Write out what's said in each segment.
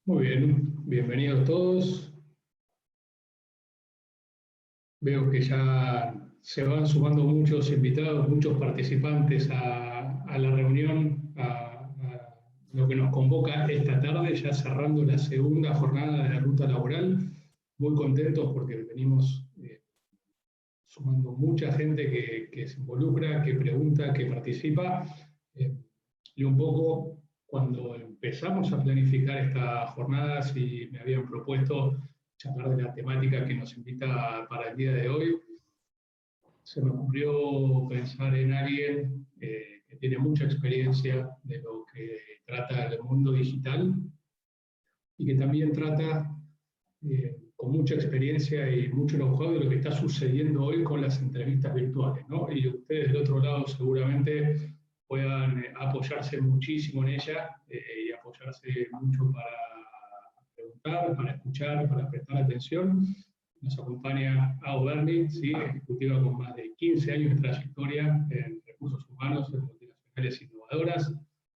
Muy bien, bienvenidos todos. Veo que ya se van sumando muchos invitados, muchos participantes a la reunión, a lo que nos convoca esta tarde, ya cerrando la segunda jornada de la ruta laboral. Muy contentos porque venimos sumando mucha gente que se involucra, que pregunta, que participa. Y un poco cuando empezamos a planificar esta jornada, si me habían propuesto charlar de la temática que nos invita para el día de hoy, se me ocurrió pensar en alguien que tiene mucha experiencia de lo que trata el mundo digital y que también trata con mucha experiencia y mucho know-how de lo que está sucediendo hoy con las entrevistas virtuales, ¿no? Y ustedes del otro lado seguramente puedan apoyarse muchísimo en ella y apoyarse mucho para preguntar, para escuchar, para prestar atención. Nos acompaña Ao Berni, ¿sí? Ejecutiva con más de 15 años de trayectoria en recursos humanos en multinacionales innovadoras,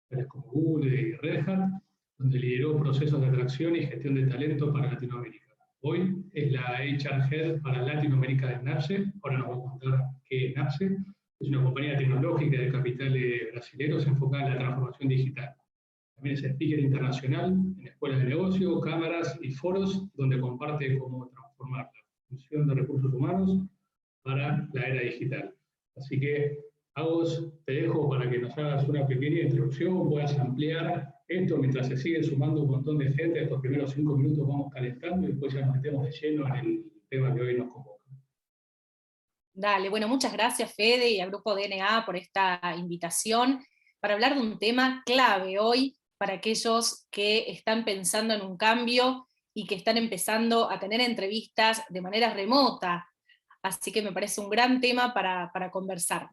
tales como Google y Red Hat, donde lideró procesos de atracción y gestión de talento para Latinoamérica. Hoy es la HR Head para Latinoamérica de NAPSE. Ahora nos va a contar qué es NAPSE. Es una compañía tecnológica de capitales brasileños enfocada en la transformación digital. También es speaker internacional en escuelas de negocio, cámaras y foros donde comparte cómo transformar la función de recursos humanos para la era digital. Así que, Agos, te dejo para que nos hagas una pequeña introducción, puedas ampliar esto mientras se sigue sumando un montón de gente. Estos primeros 5 minutos vamos calentando y después ya nos metemos de lleno en el tema que hoy nos convoca. Dale, bueno, muchas gracias Fede y al Grupo DNA por esta invitación para hablar de un tema clave hoy para aquellos que están pensando en un cambio y que están empezando a tener entrevistas de manera remota. Así que me parece un gran tema para conversar.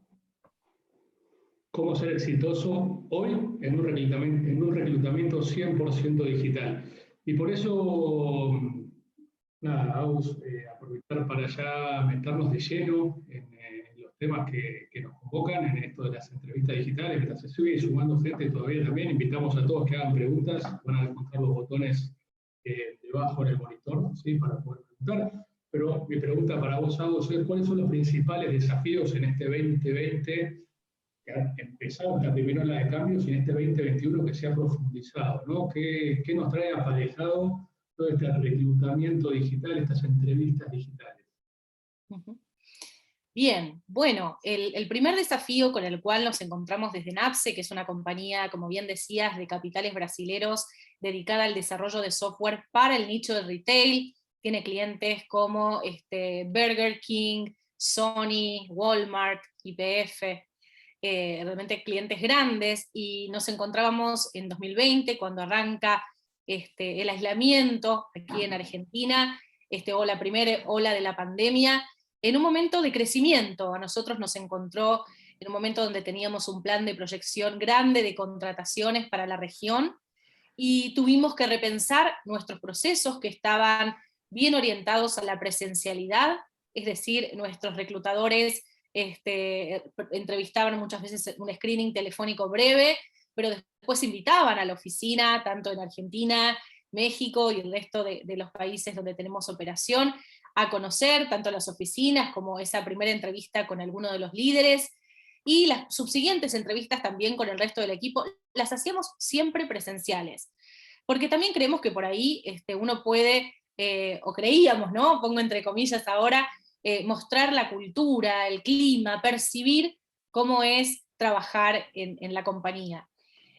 Cómo ser exitoso hoy en un reclutamiento 100% digital. Y por eso, nada, vamos a aprovechar para ya meternos de lleno en los temas que nos convocan en esto de las entrevistas digitales. Mientras se sigue sumando gente todavía también, invitamos a todos que hagan preguntas. Van a encontrar los botones debajo en el monitor, ¿sí? Para poder preguntar. Pero mi pregunta para vos, Agus, es ¿cuáles son los principales desafíos en este 2020 que han empezado, la primera ola de cambios y en este 2021 que se ha profundizado, ¿no? ¿Qué nos trae aparejado todo este reclutamiento digital, estas entrevistas digitales? Bien, bueno, el primer desafío con el cual nos encontramos desde NAPSE, que es una compañía, como bien decías, de capitales brasileros dedicada al desarrollo de software para el nicho de retail, tiene clientes como Burger King, Sony, Walmart, YPF, realmente clientes grandes, y nos encontrábamos en 2020 cuando arranca el aislamiento aquí en Argentina, o la primera ola de la pandemia, en un momento de crecimiento. A nosotros nos encontró en un momento donde teníamos un plan de proyección grande de contrataciones para la región y tuvimos que repensar nuestros procesos que estaban bien orientados a la presencialidad, es decir, nuestros reclutadores entrevistaban muchas veces un screening telefónico breve, pero después invitaban a la oficina, tanto en Argentina, México y el resto de los países donde tenemos operación, a conocer tanto las oficinas como esa primera entrevista con alguno de los líderes, y las subsiguientes entrevistas también con el resto del equipo, las hacíamos siempre presenciales. Porque también creemos que por ahí uno puede, o creíamos, ¿no? Pongo entre comillas ahora, mostrar la cultura, el clima, percibir cómo es trabajar en la compañía.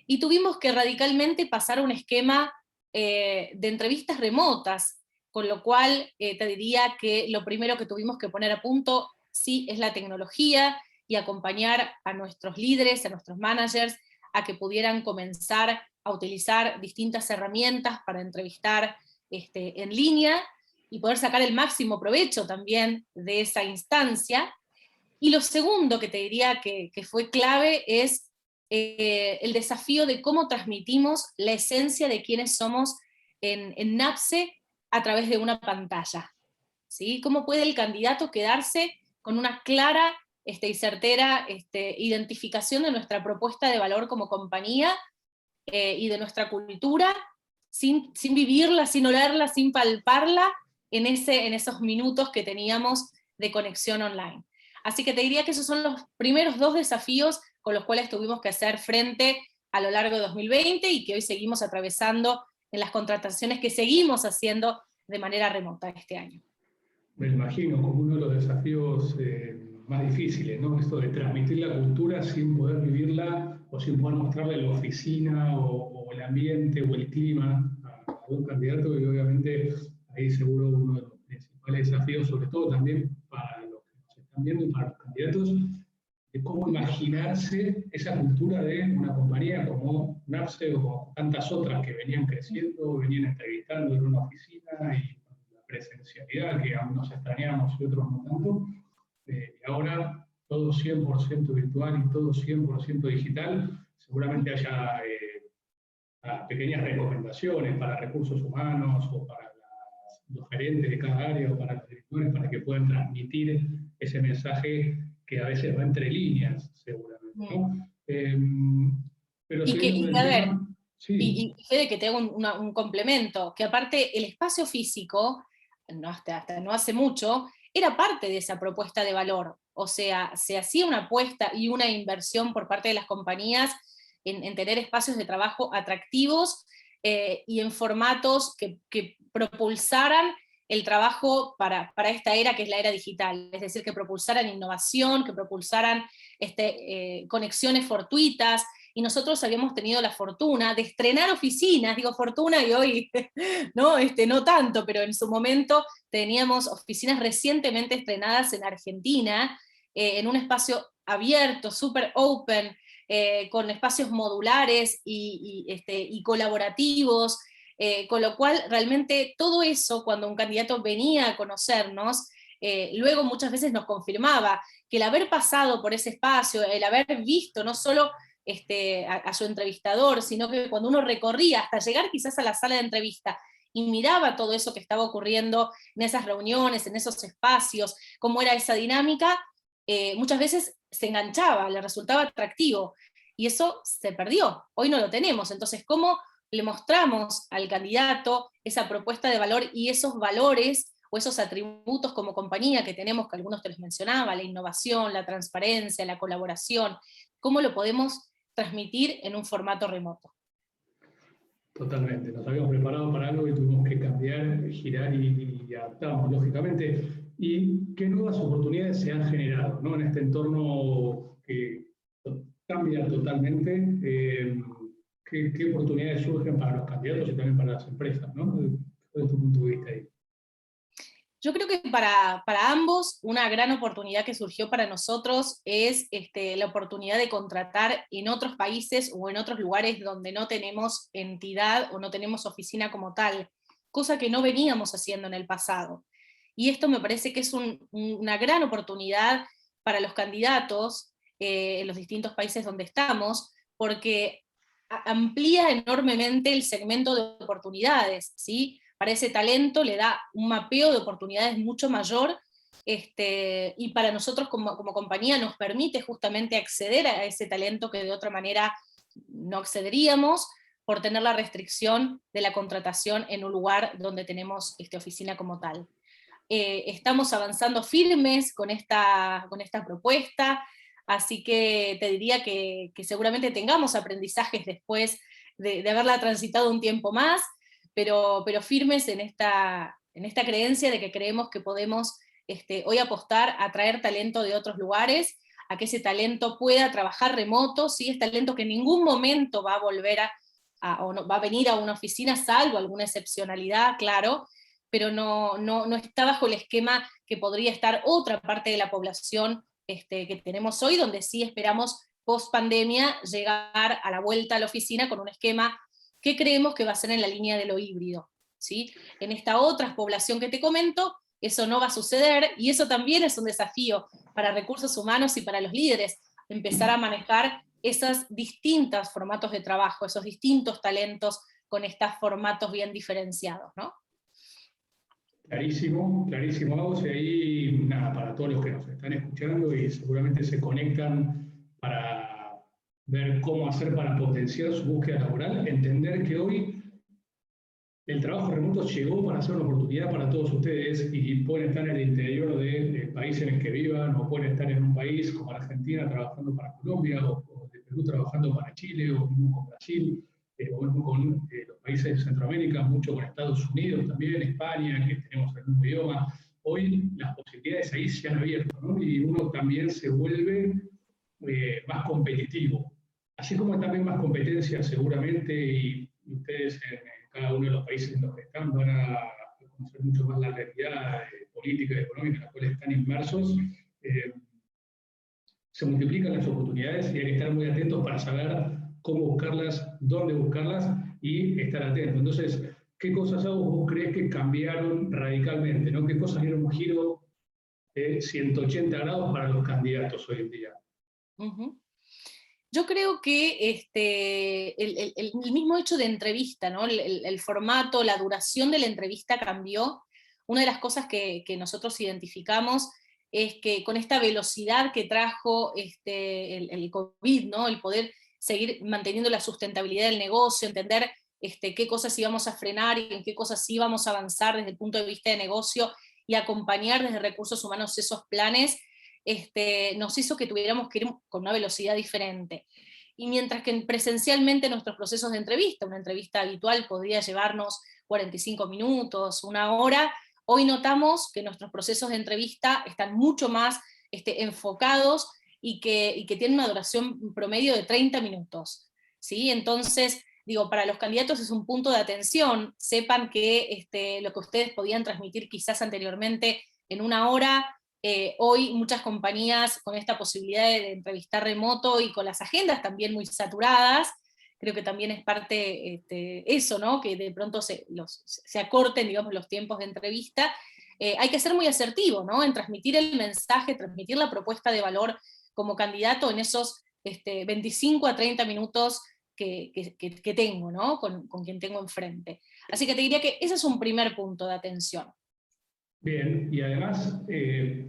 Y tuvimos que radicalmente pasar a un esquema de entrevistas remotas, con lo cual te diría que lo primero que tuvimos que poner a punto sí es la tecnología y acompañar a nuestros líderes, a nuestros managers, a que pudieran comenzar a utilizar distintas herramientas para entrevistar en línea y poder sacar el máximo provecho también de esa instancia. Y lo segundo que te diría que fue clave es el desafío de cómo transmitimos la esencia de quiénes somos en NAPSE a través de una pantalla. ¿Sí? ¿Cómo puede el candidato quedarse con una clara y certera identificación de nuestra propuesta de valor como compañía y de nuestra cultura, sin vivirla, sin olerla, sin palparla en esos minutos que teníamos de conexión online. Así que te diría que esos son los primeros 2 desafíos con los cuales tuvimos que hacer frente a lo largo de 2020 y que hoy seguimos atravesando en las contrataciones que seguimos haciendo de manera remota este año. Me imagino como uno de los desafíos más difíciles, ¿no? Esto de transmitir la cultura sin poder vivirla o sin poder mostrarle la oficina o el ambiente o el clima a un candidato, y obviamente ahí seguro uno de los principales desafíos, sobre todo también para los que nos están viendo y para los candidatos, de cómo imaginarse esa cultura de una compañía como Napse o como tantas otras que venían creciendo, venían entrevistando en una oficina y la presencialidad que aún nos extrañamos y otros no tanto, y ahora todo 100% virtual y todo 100% digital. Seguramente haya pequeñas recomendaciones para recursos humanos o para los gerentes de cada área o para los directores para que puedan transmitir ese mensaje que a veces va entre líneas, seguramente, ¿no? Pero Y que, a ver, sí. y Fede, que te hago un complemento, que aparte el espacio físico, no, hasta no hace mucho, era parte de esa propuesta de valor. O sea, se hacía una apuesta y una inversión por parte de las compañías en tener espacios de trabajo atractivos y en formatos que propulsaran el trabajo para esta era que es la era digital, es decir, que propulsaran innovación, que propulsaran conexiones fortuitas, y nosotros habíamos tenido la fortuna de estrenar oficinas, digo fortuna y hoy no, no tanto, pero en su momento teníamos oficinas recientemente estrenadas en Argentina, en un espacio abierto, súper open, con espacios modulares y colaborativos, con lo cual realmente todo eso, cuando un candidato venía a conocernos, luego muchas veces nos confirmaba que el haber pasado por ese espacio, el haber visto no solo a su entrevistador, sino que cuando uno recorría hasta llegar quizás a la sala de entrevista y miraba todo eso que estaba ocurriendo en esas reuniones, en esos espacios, cómo era esa dinámica, muchas veces se enganchaba, le resultaba atractivo, y eso se perdió, hoy no lo tenemos. Entonces, ¿cómo le mostramos al candidato esa propuesta de valor y esos valores o esos atributos como compañía que tenemos, que algunos te los mencionaba, la innovación, la transparencia, la colaboración, cómo lo podemos transmitir en un formato remoto? Totalmente, nos habíamos preparado para algo y tuvimos que cambiar, girar y adaptarnos, lógicamente. ¿Y qué nuevas oportunidades se han generado, ¿no? En este entorno que cambia totalmente? ¿Qué oportunidades surgen para los candidatos y también para las empresas, ¿no? Desde tu punto de vista ahí. Yo creo que para ambos una gran oportunidad que surgió para nosotros es la oportunidad de contratar en otros países o en otros lugares donde no tenemos entidad o no tenemos oficina como tal, cosa que no veníamos haciendo en el pasado. Y esto me parece que es una gran oportunidad para los candidatos en los distintos países donde estamos, porque amplía enormemente el segmento de oportunidades, ¿sí? Para ese talento le da un mapeo de oportunidades mucho mayor, y para nosotros como compañía nos permite justamente acceder a ese talento que de otra manera no accederíamos por tener la restricción de la contratación en un lugar donde tenemos oficina como tal. Estamos avanzando firmes con esta propuesta, así que te diría que seguramente tengamos aprendizajes después de haberla transitado un tiempo más, pero firmes en esta creencia de que creemos que podemos hoy apostar a traer talento de otros lugares, a que ese talento pueda trabajar remoto, ¿sí? Es talento que en ningún momento va a volver o no, va a venir a una oficina, salvo alguna excepcionalidad, claro, pero no está bajo el esquema que podría estar otra parte de la población que tenemos hoy, donde sí esperamos post pandemia llegar a la vuelta a la oficina con un esquema que creemos que va a ser en la línea de lo híbrido, ¿sí? En esta otra población que te comento, eso no va a suceder, y eso también es un desafío para recursos humanos y para los líderes, empezar a manejar esos distintos formatos de trabajo, esos distintos talentos con estos formatos bien diferenciados, ¿no? Clarísimo, clarísimo, Agus, y ahí, nada, para todos los que nos están escuchando y seguramente se conectan para ver cómo hacer para potenciar su búsqueda laboral, entender que hoy el trabajo remoto llegó para ser una oportunidad para todos ustedes y pueden estar en el interior del país en el que vivan, o pueden estar en un país como Argentina trabajando para Colombia, o de Perú trabajando para Chile, o mismo con Brasil, o mismo con los países de Centroamérica, mucho con Estados Unidos también, España, que tenemos el mismo idioma. Hoy las posibilidades ahí se han abierto, ¿no? Y uno también se vuelve más competitivo. Así como también más competencia seguramente, y ustedes en cada uno de los países en los que están van a conocer mucho más la realidad política y económica en la cual están inmersos, eh, se multiplican las oportunidades y hay que estar muy atentos para saber cómo buscarlas, dónde buscarlas y estar atentos. Entonces, ¿qué cosas vos crees que cambiaron radicalmente? ¿No? ¿Qué cosas dieron un giro de 180 grados para los candidatos hoy en día? Ujú. Yo creo que el mismo hecho de entrevista, ¿no? El formato, la duración de la entrevista cambió. Una de las cosas que nosotros identificamos es que con esta velocidad que trajo el COVID, ¿no? El poder seguir manteniendo la sustentabilidad del negocio, entender qué cosas íbamos a frenar y en qué cosas íbamos a avanzar desde el punto de vista de negocio y acompañar desde recursos humanos esos planes, nos hizo que tuviéramos que ir con una velocidad diferente. Y mientras que presencialmente nuestros procesos de entrevista, una entrevista habitual podría llevarnos 45 minutos, una hora, hoy notamos que nuestros procesos de entrevista están mucho más enfocados y que tienen una duración promedio de 30 minutos. ¿Sí? Entonces, digo, para los candidatos es un punto de atención, sepan que lo que ustedes podían transmitir quizás anteriormente en una hora, hoy muchas compañías con esta posibilidad de entrevistar remoto y con las agendas también muy saturadas, creo que también es parte eso, ¿no? Que de pronto se acorten, digamos, los tiempos de entrevista. Hay que ser muy asertivo, ¿no? En transmitir el mensaje, transmitir la propuesta de valor como candidato en esos 25 a 30 minutos que tengo, ¿no? Con quien tengo enfrente. Así que te diría que ese es un primer punto de atención. Bien, y además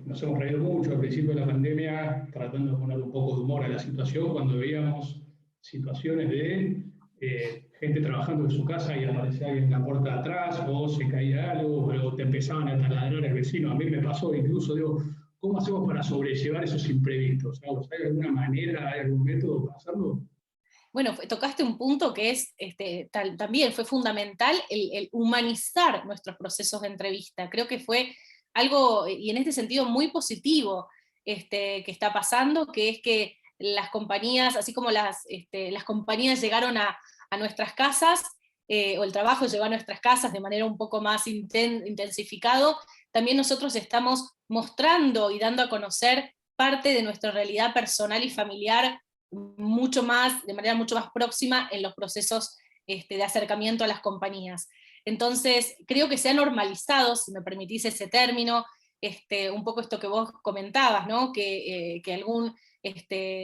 nos hemos reído mucho al principio de la pandemia tratando de poner un poco de humor a la situación cuando veíamos situaciones de gente trabajando en su casa y aparecía alguien en la puerta de atrás, o se caía algo, o te empezaban a taladrar el vecino. A mí me pasó incluso, digo, ¿cómo hacemos para sobrellevar esos imprevistos? ¿Hay alguna manera, hay algún método para hacerlo? Bueno, tocaste un punto que es también fue fundamental, el humanizar nuestros procesos de entrevista. Creo que fue algo, y en este sentido, muy positivo que está pasando, que es que las compañías, así como las compañías llegaron a nuestras casas, o el trabajo llegó a nuestras casas de manera un poco más intensificado, también nosotros estamos mostrando y dando a conocer parte de nuestra realidad personal y familiar mucho más, de manera mucho más próxima en los procesos de acercamiento a las compañías. Entonces, creo que se ha normalizado, si me permitís ese término, un poco esto que vos comentabas, ¿no? Que algún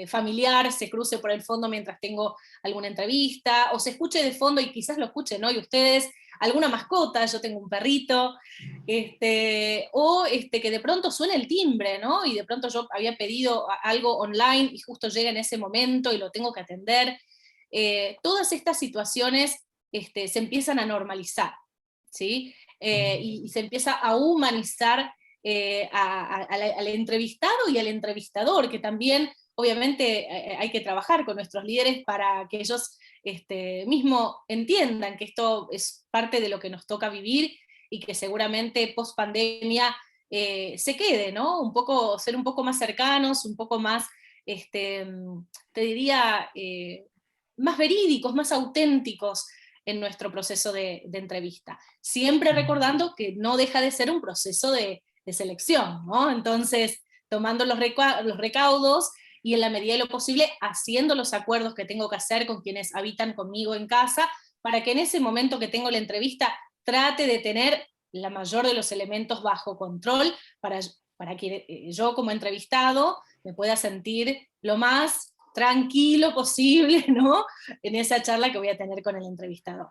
familiar se cruce por el fondo mientras tengo alguna entrevista, o se escuche de fondo, y quizás lo escuchen, ¿no? Y ustedes, alguna mascota, yo tengo un perrito, o que de pronto suene el timbre, ¿no? Y de pronto yo había pedido algo online y justo llega en ese momento y lo tengo que atender. Todas estas situaciones se empiezan a normalizar, ¿sí? Y se empieza a humanizar al entrevistado y al entrevistador, que también obviamente hay que trabajar con nuestros líderes para que ellos mismo entiendan que esto es parte de lo que nos toca vivir y que seguramente post pandemia se quede, ¿no? Ser un poco más cercanos, un poco más, te diría, más verídicos, más auténticos en nuestro proceso de entrevista. Siempre recordando que no deja de ser un proceso de selección, ¿no? Entonces, tomando los recaudos y en la medida de lo posible haciendo los acuerdos que tengo que hacer con quienes habitan conmigo en casa, para que en ese momento que tengo la entrevista trate de tener la mayor de los elementos bajo control para que yo como entrevistado me pueda sentir lo más tranquilo posible, ¿no? En esa charla que voy a tener con el entrevistador.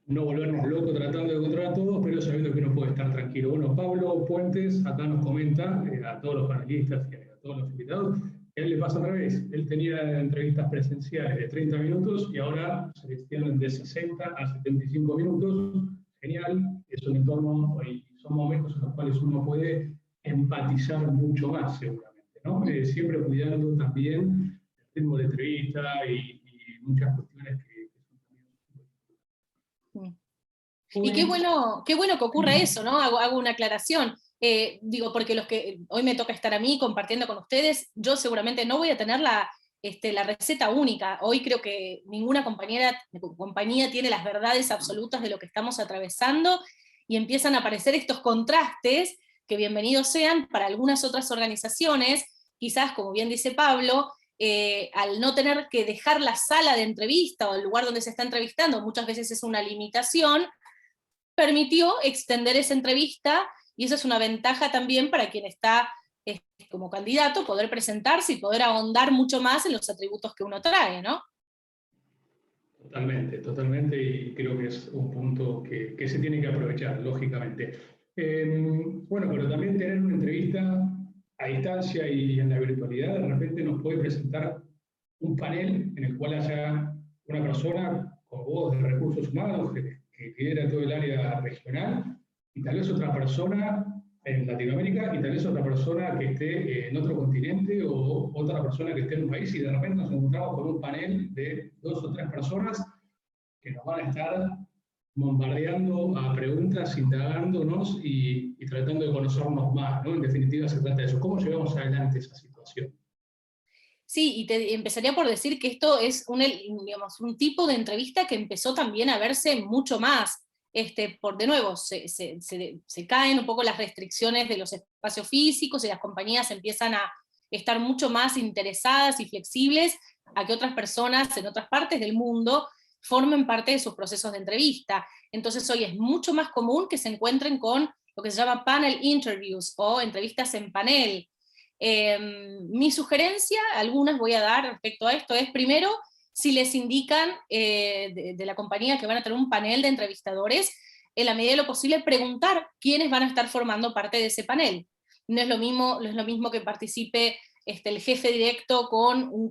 No volvernos locos tratando de controlar a todos, pero sabiendo que uno puede estar tranquilo. Bueno, Pablo Puentes acá nos comenta a todos los panelistas y a todos los invitados que a él le pasa al revés. Él tenía entrevistas presenciales de 30 minutos y ahora se extienden de 60 a 75 minutos. genial, es un entorno, y son momentos en los cuales uno puede empatizar mucho más, seguramente, ¿no? Siempre cuidando también el ritmo de entrevista y muchas cuestiones que son también. Y qué bueno que ocurra eso, ¿no? Hago una aclaración. Digo, porque los que hoy me toca estar a mí compartiendo con ustedes, yo seguramente no voy a tener la receta única. Hoy creo que ninguna compañía tiene las verdades absolutas de lo que estamos atravesando, y empiezan a aparecer estos contrastes que bienvenidos sean para algunas otras organizaciones, quizás, como bien dice Pablo, al no tener que dejar la sala de entrevista o el lugar donde se está entrevistando, muchas veces es una limitación, permitió extender esa entrevista, y eso es una ventaja también para quien está como candidato, poder presentarse y poder ahondar mucho más en los atributos que uno trae, ¿no? Totalmente, totalmente, y creo que es un punto que se tiene que aprovechar, lógicamente. Bueno, pero también tener una entrevista a distancia y en la virtualidad, de repente nos puede presentar un panel en el cual haya una persona con voz de recursos humanos que lidera todo el área regional, y tal vez otra persona en Latinoamérica, y tal vez otra persona que esté en otro continente, o otra persona que esté en un país, y de repente nos encontramos con un panel de 2 o 3 personas que nos van a estar bombardeando a preguntas, indagándonos y tratando de conocernos más, ¿no? En definitiva se trata de eso. ¿Cómo llevamos adelante esa situación? Sí, y te empezaría por decir que esto es digamos, un tipo de entrevista que empezó también a verse mucho más. De nuevo, se caen un poco las restricciones de los espacios físicos, y las compañías empiezan a estar mucho más interesadas y flexibles a que otras personas en otras partes del mundo formen parte de sus procesos de entrevista. Entonces hoy es mucho más común que se encuentren con lo que se llama panel interviews, o entrevistas en panel. Mi sugerencia, algunas voy a dar respecto a esto, es primero, si les indican de la compañía que van a tener un panel de entrevistadores, en la medida de lo posible preguntar quiénes van a estar formando parte de ese panel. No es lo mismo que participe el jefe directo con un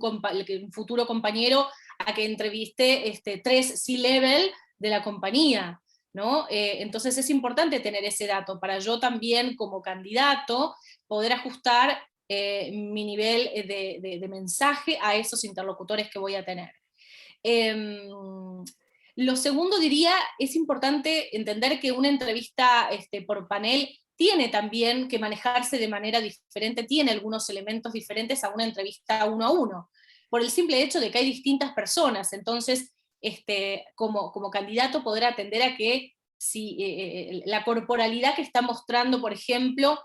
futuro compañero, a que entreviste 3 C-level de la compañía, ¿no? Entonces es importante tener ese dato para yo también, como candidato, poder ajustar mi nivel de mensaje a esos interlocutores que voy a tener. Lo segundo, diría, es importante entender que una entrevista por panel tiene también que manejarse de manera diferente, tiene algunos elementos diferentes a una entrevista uno a uno, por el simple hecho de que hay distintas personas. Entonces, como candidato, poder atender a que si la corporalidad que está mostrando, por ejemplo,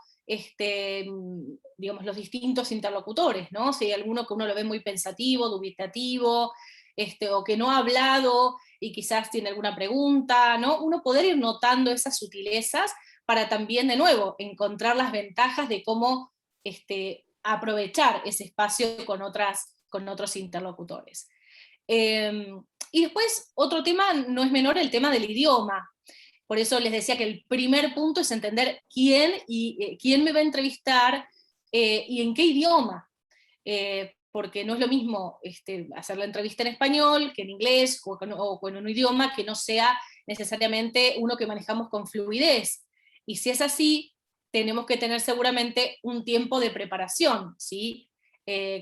digamos, los distintos interlocutores, ¿no? Si hay alguno que uno lo ve muy pensativo, dubitativo, o que no ha hablado y quizás tiene alguna pregunta, ¿no? Uno poder ir notando esas sutilezas para también, de nuevo, encontrar las ventajas de cómo aprovechar ese espacio con otros interlocutores. Y después, otro tema no es menor, el tema del idioma. Por eso les decía que el primer punto es entender quién me va a entrevistar y en qué idioma. Porque no es lo mismo hacer la entrevista en español que en inglés, o en un idioma que no sea necesariamente uno que manejamos con fluidez. Y si es así, tenemos que tener seguramente un tiempo de preparación, ¿sí?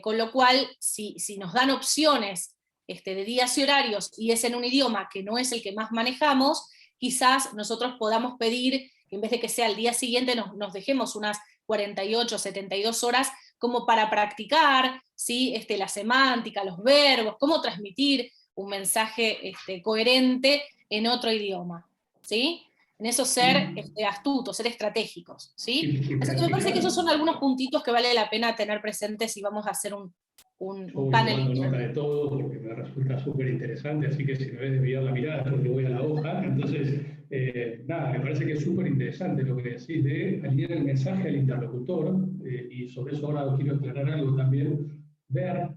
Con lo cual, si nos dan opciones de días y horarios, y es en un idioma que no es el que más manejamos, quizás nosotros podamos pedir, en vez de que sea el día siguiente, nos dejemos unas 48, 72 horas como para practicar, ¿sí? La semántica, los verbos, cómo transmitir un mensaje coherente en otro idioma, ¿sí? En eso ser astutos, ser estratégicos, ¿sí? Así que me parece que esos son algunos puntitos que vale la pena tener presentes si vamos a hacer un Yo voy panel. tomando nota de todo porque me resulta súper interesante, así que si me ves desviar la mirada es porque voy a la hoja. Entonces, nada, me parece que es súper interesante lo que decís de alinear el mensaje al interlocutor, y sobre eso ahora quiero aclarar algo también, ver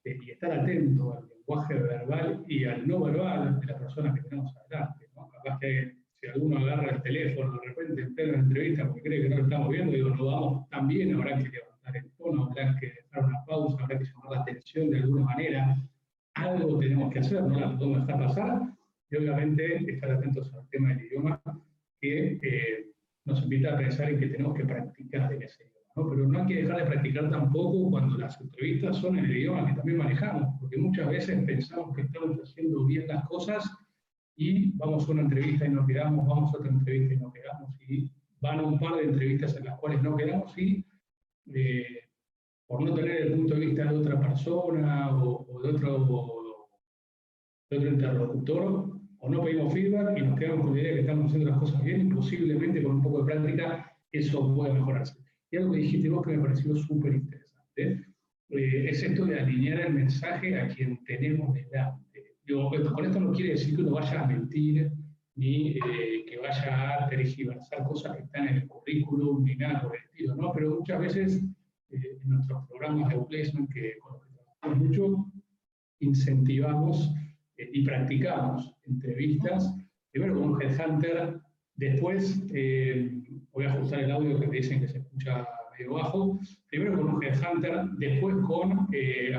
y estar atento al lenguaje verbal y al no verbal de la persona que tenemos adelante, ¿no? Capaz que si alguno agarra el teléfono de repente en plena entrevista porque cree que no lo estamos viendo, digo, no vamos tan bien, habrá que levantar el tono, habrá que dejar una pausa, habrá que llamar la atención de alguna manera, algo tenemos que hacer, no la podemos dejar pasar, y obviamente estar atentos al tema del idioma, que nos invita a pensar en que tenemos que practicar en ese idioma, ¿no? Pero no hay que dejar de practicar tampoco cuando las entrevistas son en el idioma que también manejamos, porque muchas veces pensamos que estamos haciendo bien las cosas y vamos a una entrevista y no quedamos, vamos a otra entrevista y no quedamos, y van un par de entrevistas en las cuales no quedamos y por no tener el punto de vista de otra persona o de otro interlocutor, o no pedimos feedback y nos quedamos con la idea de que estamos haciendo las cosas bien, y posiblemente con un poco de práctica eso puede mejorarse. Y algo que dijiste vos que me pareció súper interesante, es esto de alinear el mensaje a quien tenemos delante. Con esto no quiere decir que uno vaya a mentir, ni que vaya a tergiversar cosas que están en el currículum, ni nada por el estilo, ¿no? Pero muchas veces en nuestros programas de placement, que con los que trabajamos mucho, incentivamos y practicamos entrevistas, primero con un headhunter, después, voy a ajustar el audio que me dicen que se escucha medio bajo, primero con un headhunter, después con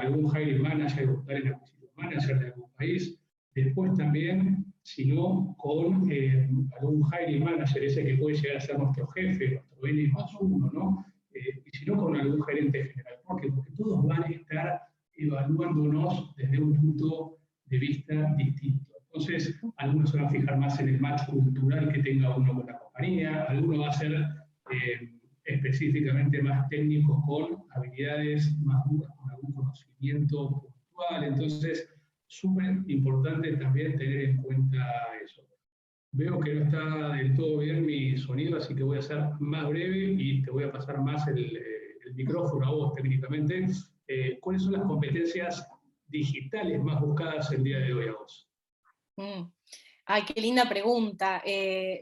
algún hiring manager o talent acquisition manager de algún país, después también, si no, con algún hiring manager, ese que puede llegar a ser nuestro jefe, nuestro N+1, ¿no? Y si no, con algún gerente general. Porque todos van a estar evaluándonos desde un punto de vista distinto. Entonces, algunos se van a fijar más en el match cultural que tenga uno con la compañía, algunos va a ser específicamente más técnicos con habilidades más duras, con algún conocimiento puntual. Entonces, súper importante también tener en cuenta eso. Veo que no está del todo bien mi sonido, así que voy a ser más breve y te voy a pasar más el micrófono a vos técnicamente. ¿Cuáles son las competencias digitales más buscadas el día de hoy a vos? Ay, qué linda pregunta.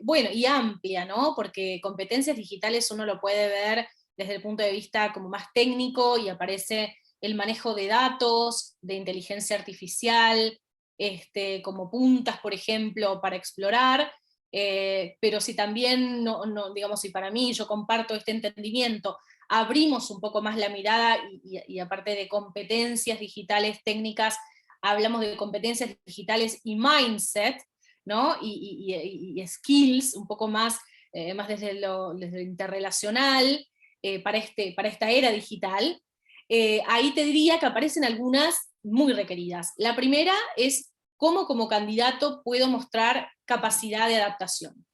Bueno, y amplia, ¿no? Porque competencias digitales uno lo puede ver desde el punto de vista como más técnico y aparece el manejo de datos, de inteligencia artificial, como puntas, por ejemplo, para explorar, pero si también, digamos, si para mí yo comparto este entendimiento, abrimos un poco más la mirada y aparte de competencias digitales técnicas, hablamos de competencias digitales y mindset, ¿no? Y skills, un poco más, más desde lo interrelacional, para esta era digital. Ahí te diría que aparecen algunas muy requeridas. La primera es cómo como candidato puedo mostrar capacidad de adaptación,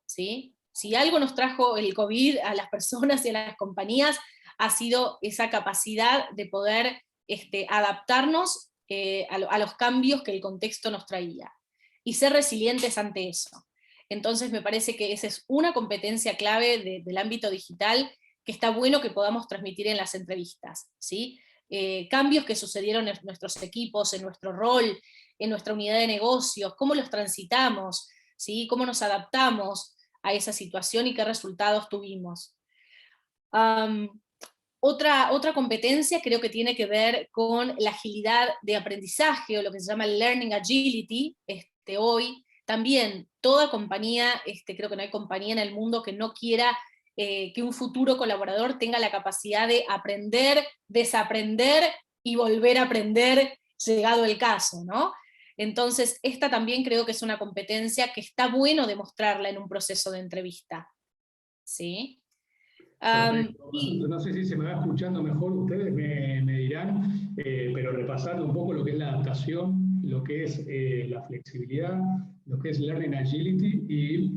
¿sí? Si algo nos trajo el COVID a las personas y a las compañías, ha sido esa capacidad de poder adaptarnos a los cambios que el contexto nos traía, y ser resilientes ante eso. Entonces me parece que esa es una competencia clave del ámbito digital que está bueno que podamos transmitir en las entrevistas, ¿sí? Cambios que sucedieron en nuestros equipos, en nuestro rol, en nuestra unidad de negocios, cómo los transitamos, ¿sí? Cómo nos adaptamos a esa situación y qué resultados tuvimos. Otra competencia creo que tiene que ver con la agilidad de aprendizaje, o lo que se llama el Learning Agility. Hoy también toda compañía, creo que no hay compañía en el mundo que no quiera que un futuro colaborador tenga la capacidad de aprender, desaprender y volver a aprender, llegado el caso, ¿no? Entonces, esta también creo que es una competencia que está bueno demostrarla en un proceso de entrevista, ¿sí? No sé si se me va escuchando mejor, ustedes me dirán, pero repasando un poco lo que es la adaptación, lo que es la flexibilidad, lo que es Learning Agility, y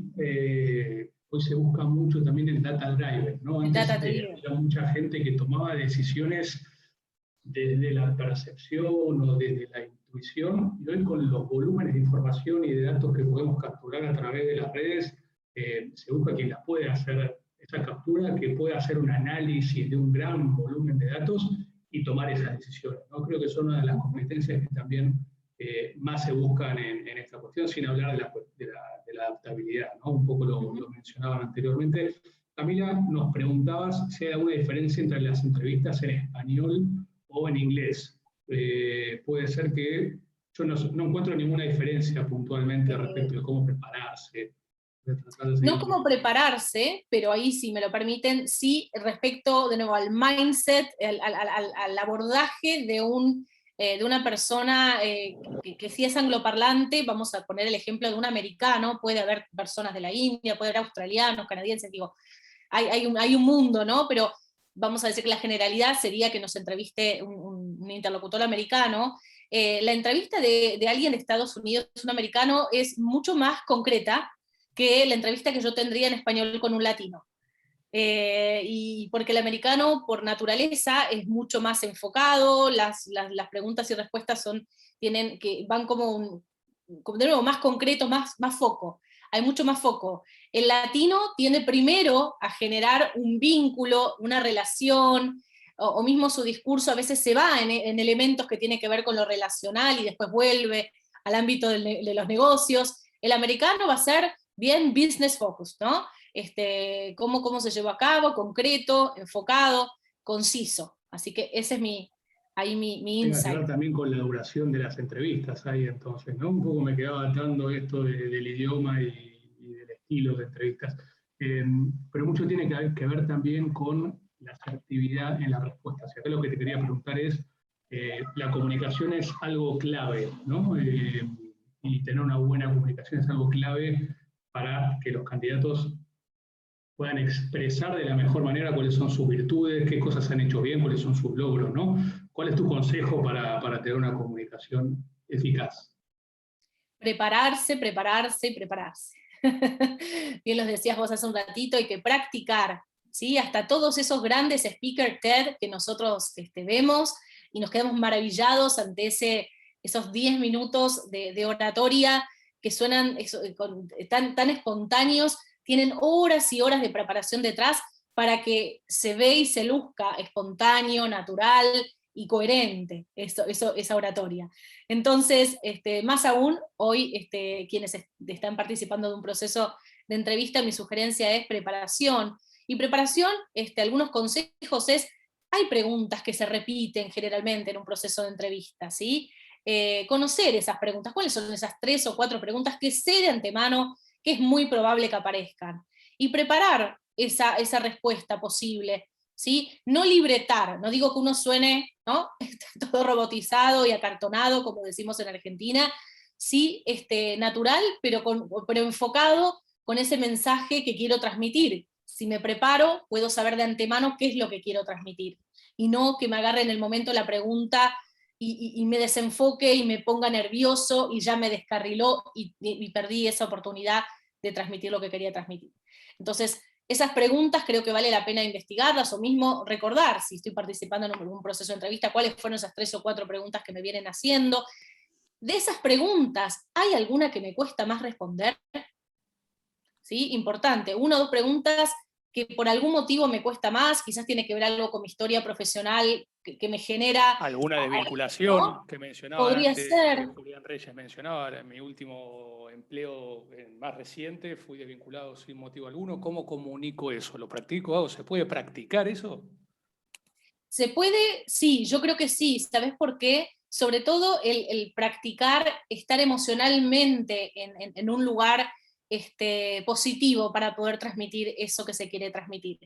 hoy se busca mucho también el Data Driver, ¿no? Antes había mucha gente que tomaba decisiones desde la percepción o desde la intuición, y hoy con los volúmenes de información y de datos que podemos capturar a través de las redes, se busca quien las puede hacer esa captura, que pueda hacer un análisis de un gran volumen de datos y tomar esas decisiones, ¿no? Creo que son una de las competencias que también más se buscan en esta cuestión, sin hablar de la adaptabilidad, ¿no? Un poco lo mencionaban anteriormente. Camila, nos preguntabas si hay alguna diferencia entre las entrevistas en español o en inglés. Puede ser que yo no encuentro ninguna diferencia puntualmente respecto de cómo prepararse. No cómo prepararse, pero ahí, si me lo permiten, sí respecto de nuevo al mindset, al abordaje de un de una persona que sí es angloparlante, vamos a poner el ejemplo de un americano, puede haber personas de la India, puede haber australianos, canadienses, digo, hay un mundo, ¿no? Pero vamos a decir que la generalidad sería que nos entreviste un interlocutor americano. La entrevista de alguien de Estados Unidos, un americano, es mucho más concreta que la entrevista que yo tendría en español con un latino. Y porque el americano, por naturaleza, es mucho más enfocado, las preguntas y respuestas van como de nuevo, más concretos, más foco. Hay mucho más foco. El latino tiende primero a generar un vínculo, una relación, o mismo su discurso a veces se va en elementos que tienen que ver con lo relacional y después vuelve al ámbito de los negocios. El americano va a ser bien business focused, ¿no? Cómo se llevó a cabo, concreto, enfocado, conciso. Así que ese es mi Tenga que insight. ver también con la duración de las entrevistas ahí entonces, ¿no? Un poco me quedaba atando esto del idioma y del estilo de entrevistas. Pero mucho tiene que ver también con la asertividad en la respuesta. O sea, acá lo que te quería preguntar es, la comunicación es algo clave, ¿no? Y tener una buena comunicación es algo clave para que los candidatos puedan expresar de la mejor manera cuáles son sus virtudes, qué cosas han hecho bien, cuáles son sus logros, ¿no? ¿Cuál es tu consejo para tener una comunicación eficaz? Prepararse, prepararse y prepararse. Bien los decías vos hace un ratito, hay que practicar, ¿sí? Hasta todos esos grandes speaker TED que nosotros vemos y nos quedamos maravillados ante esos 10 minutos de oratoria que suenan tan espontáneos, tienen horas y horas de preparación detrás para que se ve y se luzca espontáneo, natural y coherente esa oratoria. Entonces, más aún, hoy quienes están participando de un proceso de entrevista, mi sugerencia es preparación. Y preparación, algunos consejos es, hay preguntas que se repiten generalmente en un proceso de entrevista, ¿sí? Conocer esas preguntas, cuáles son esas 3 o 4 preguntas que sé de antemano que es muy probable que aparezcan. Y preparar esa respuesta posible, ¿sí? No libretar, no digo que uno suene, ¿no? Todo robotizado y acartonado, como decimos en Argentina, sí, natural, pero enfocado con ese mensaje que quiero transmitir. Si me preparo, puedo saber de antemano qué es lo que quiero transmitir, y no que me agarre en el momento la pregunta y me desenfoque y me ponga nervioso y ya me descarriló y perdí esa oportunidad de transmitir lo que quería transmitir. Entonces, esas preguntas creo que vale la pena investigarlas, o mismo recordar, si estoy participando en algún proceso de entrevista, cuáles fueron esas 3 o 4 preguntas que me vienen haciendo. De esas preguntas, ¿hay alguna que me cuesta más responder? ¿Sí? Importante, 1 o 2 preguntas que por algún motivo me cuesta más, quizás tiene que ver algo con mi historia profesional que me genera... Alguna desvinculación, ¿no? Que mencionaban Podría antes, ser. Julián Reyes mencionaba, en mi último empleo más reciente fui desvinculado sin motivo alguno. ¿Cómo comunico eso? ¿Lo practico? ¿Se puede practicar eso? ¿Se puede? Sí, yo creo que sí. ¿Sabes por qué? Sobre todo el practicar, estar emocionalmente en un lugar positivo para poder transmitir eso que se quiere transmitir.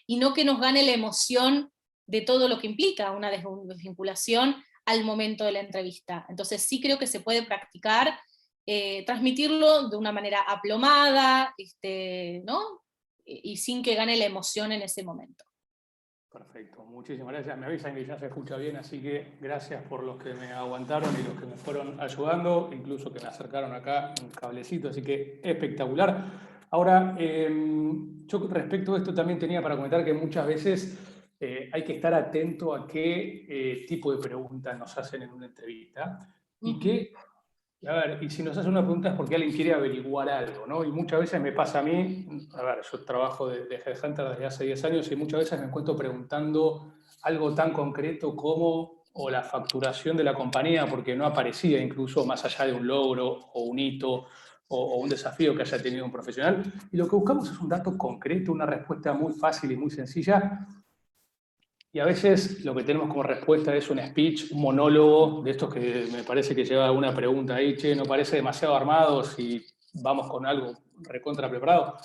Y no que nos gane la emoción de todo lo que implica una desvinculación al momento de la entrevista. Entonces sí creo que se puede practicar, transmitirlo de una manera aplomada, ¿no? Y sin que gane la emoción en ese momento. Perfecto, muchísimas gracias. Me avisan que ya se escucha bien, así que gracias por los que me aguantaron y los que me fueron ayudando, incluso que me acercaron acá un cablecito, así que espectacular. Ahora, yo respecto a esto también tenía para comentar que muchas veces hay que estar atento a qué tipo de preguntas nos hacen en una entrevista y que, a ver, y si nos hacen una pregunta es porque alguien quiere averiguar algo, ¿no? Y muchas veces me pasa a mí, a ver, yo trabajo de Headhunter desde hace 10 años y muchas veces me encuentro preguntando algo tan concreto como o la facturación de la compañía, porque no aparecía incluso más allá de un logro o un hito o un desafío que haya tenido un profesional. Y lo que buscamos es un dato concreto, una respuesta muy fácil y muy sencilla. Y a veces lo que tenemos como respuesta es un speech, un monólogo, de estos que me parece que lleva una pregunta ahí, che, no parece demasiado armado si vamos con algo recontra preparado.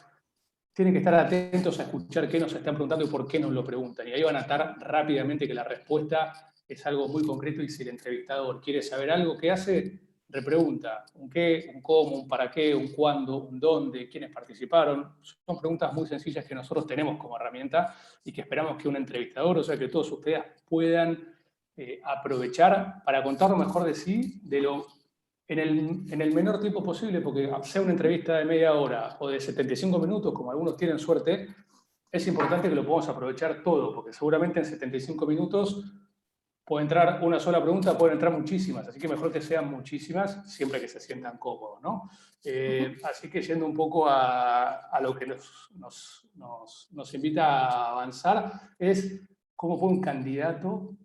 Tienen que estar atentos a escuchar qué nos están preguntando y por qué nos lo preguntan. Y ahí van a notar rápidamente que la respuesta es algo muy concreto y si el entrevistador quiere saber algo, ¿qué hace? Repregunta, un qué, un cómo, un para qué, un cuándo, un dónde, quiénes participaron. Son preguntas muy sencillas que nosotros tenemos como herramienta y que esperamos que un entrevistador, o sea, que todos ustedes puedan aprovechar para contar lo mejor de sí en el menor tiempo posible, porque sea una entrevista de media hora o de 75 minutos, como algunos tienen suerte, es importante que lo podamos aprovechar todo, porque seguramente en 75 minutos puede entrar una sola pregunta, pueden entrar muchísimas, así que mejor que sean muchísimas, siempre que se sientan cómodos, ¿no? Así que yendo un poco a lo que nos invita a avanzar, es cómo puede un candidato,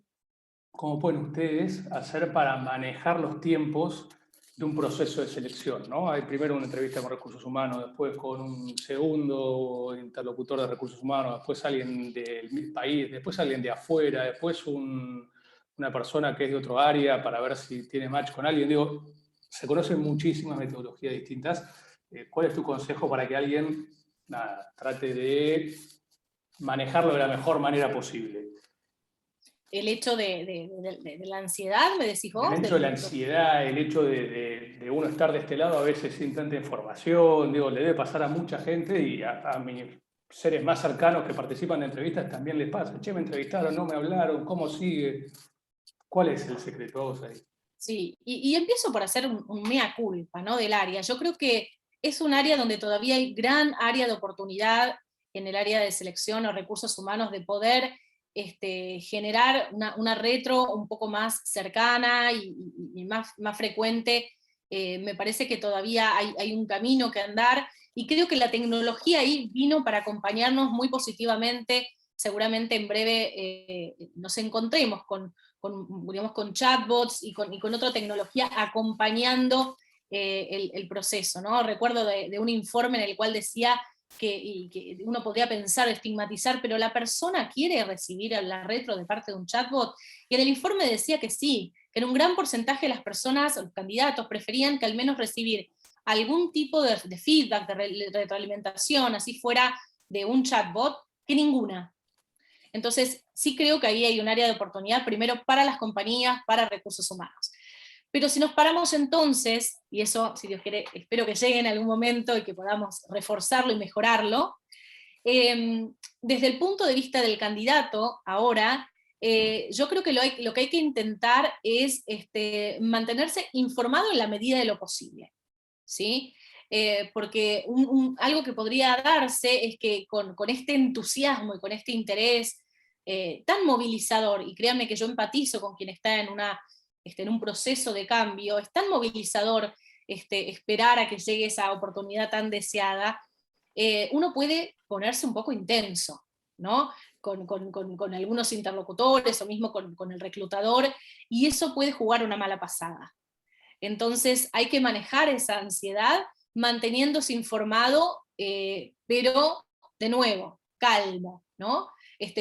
cómo pueden ustedes hacer para manejar los tiempos de un proceso de selección, ¿no? Hay primero una entrevista con recursos humanos, después con un segundo interlocutor de recursos humanos, después alguien del país, después alguien de afuera, después una persona que es de otro área para ver si tiene match con alguien. Digo, se conocen muchísimas metodologías distintas. ¿Cuál es tu consejo para que alguien trate de manejarlo de la mejor manera posible? El hecho de la ansiedad, me decís vos. El hecho de la ansiedad, el hecho de uno estar de este lado a veces sin tanta información, digo, le debe pasar a mucha gente y a mis seres más cercanos que participan de entrevistas también les pasa. Che, me entrevistaron, no me hablaron, ¿cómo sigue? ¿Cuál es el secreto? Vos ahí. Sí, y empiezo por hacer un mea culpa, ¿no? Del área. Yo creo que es un área donde todavía hay gran área de oportunidad en el área de selección o recursos humanos de poder generar una retro un poco más cercana y más frecuente. Me parece que todavía hay un camino que andar y creo que la tecnología ahí vino para acompañarnos muy positivamente. Seguramente en breve nos encontremos digamos, con chatbots y con otra tecnología acompañando el proceso, ¿no? Recuerdo de un informe en el cual decía que uno podría pensar, estigmatizar, pero la persona quiere recibir la retro de parte de un chatbot, y en el informe decía que sí, que en un gran porcentaje de las personas, los candidatos, preferían que al menos recibir algún tipo de feedback, de retroalimentación, así fuera de un chatbot, que ninguna. Entonces, sí creo que ahí hay un área de oportunidad, primero para las compañías, para recursos humanos. Pero si nos paramos entonces, y eso, si Dios quiere, espero que llegue en algún momento y que podamos reforzarlo y mejorarlo, desde el punto de vista del candidato, ahora, yo creo que lo que hay que intentar es mantenerse informado en la medida de lo posible, ¿sí? Porque algo que podría darse es que con este entusiasmo y con este interés tan movilizador, y créanme que yo empatizo con quien está en un proceso de cambio, es tan movilizador esperar a que llegue esa oportunidad tan deseada, uno puede ponerse un poco intenso, ¿no? Con algunos interlocutores o mismo con el reclutador, y eso puede jugar una mala pasada. Entonces hay que manejar esa ansiedad manteniéndose informado, pero de nuevo, calmo, ¿no?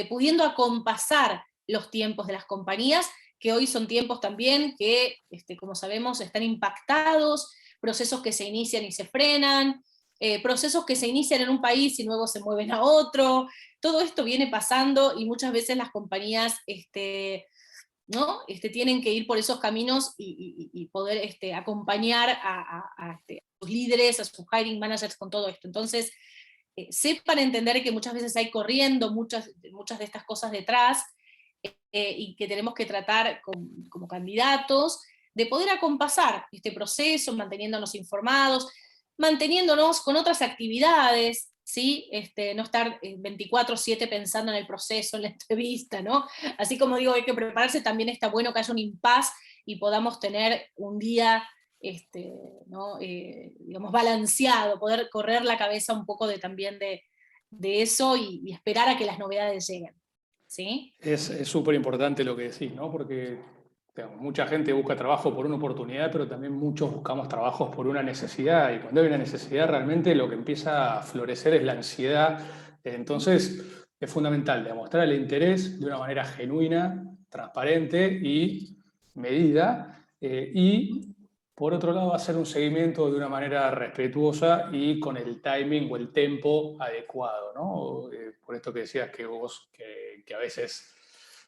Pudiendo acompasar los tiempos de las compañías, que hoy son tiempos también que, como sabemos, están impactados, procesos que se inician y se frenan, procesos que se inician en un país y luego se mueven a otro. Todo esto viene pasando y muchas veces las compañías ¿no? Tienen que ir por esos caminos y poder acompañar a sus líderes, a sus hiring managers con todo esto. Entonces, sepan entender que muchas veces hay corriendo muchas de estas cosas detrás, y que tenemos que tratar como candidatos de poder acompasar este proceso, manteniéndonos informados, manteniéndonos con otras actividades, ¿sí? No estar 24/7 pensando en el proceso, en la entrevista, ¿no? Así como digo, hay que prepararse, también está bueno que haya un impas y podamos tener un día ¿no? Digamos, balanceado, poder correr la cabeza un poco también de eso y esperar a que las novedades lleguen. ¿Sí? Es súper importante lo que decís, ¿no? Porque digamos, mucha gente busca trabajo por una oportunidad, pero también muchos buscamos trabajos por una necesidad, y cuando hay una necesidad realmente lo que empieza a florecer es la ansiedad. Entonces es fundamental demostrar el interés de una manera genuina, transparente y medida, y por otro lado hacer un seguimiento de una manera respetuosa y con el timing o el tempo adecuado, ¿no? Por esto que decías que vos, que a veces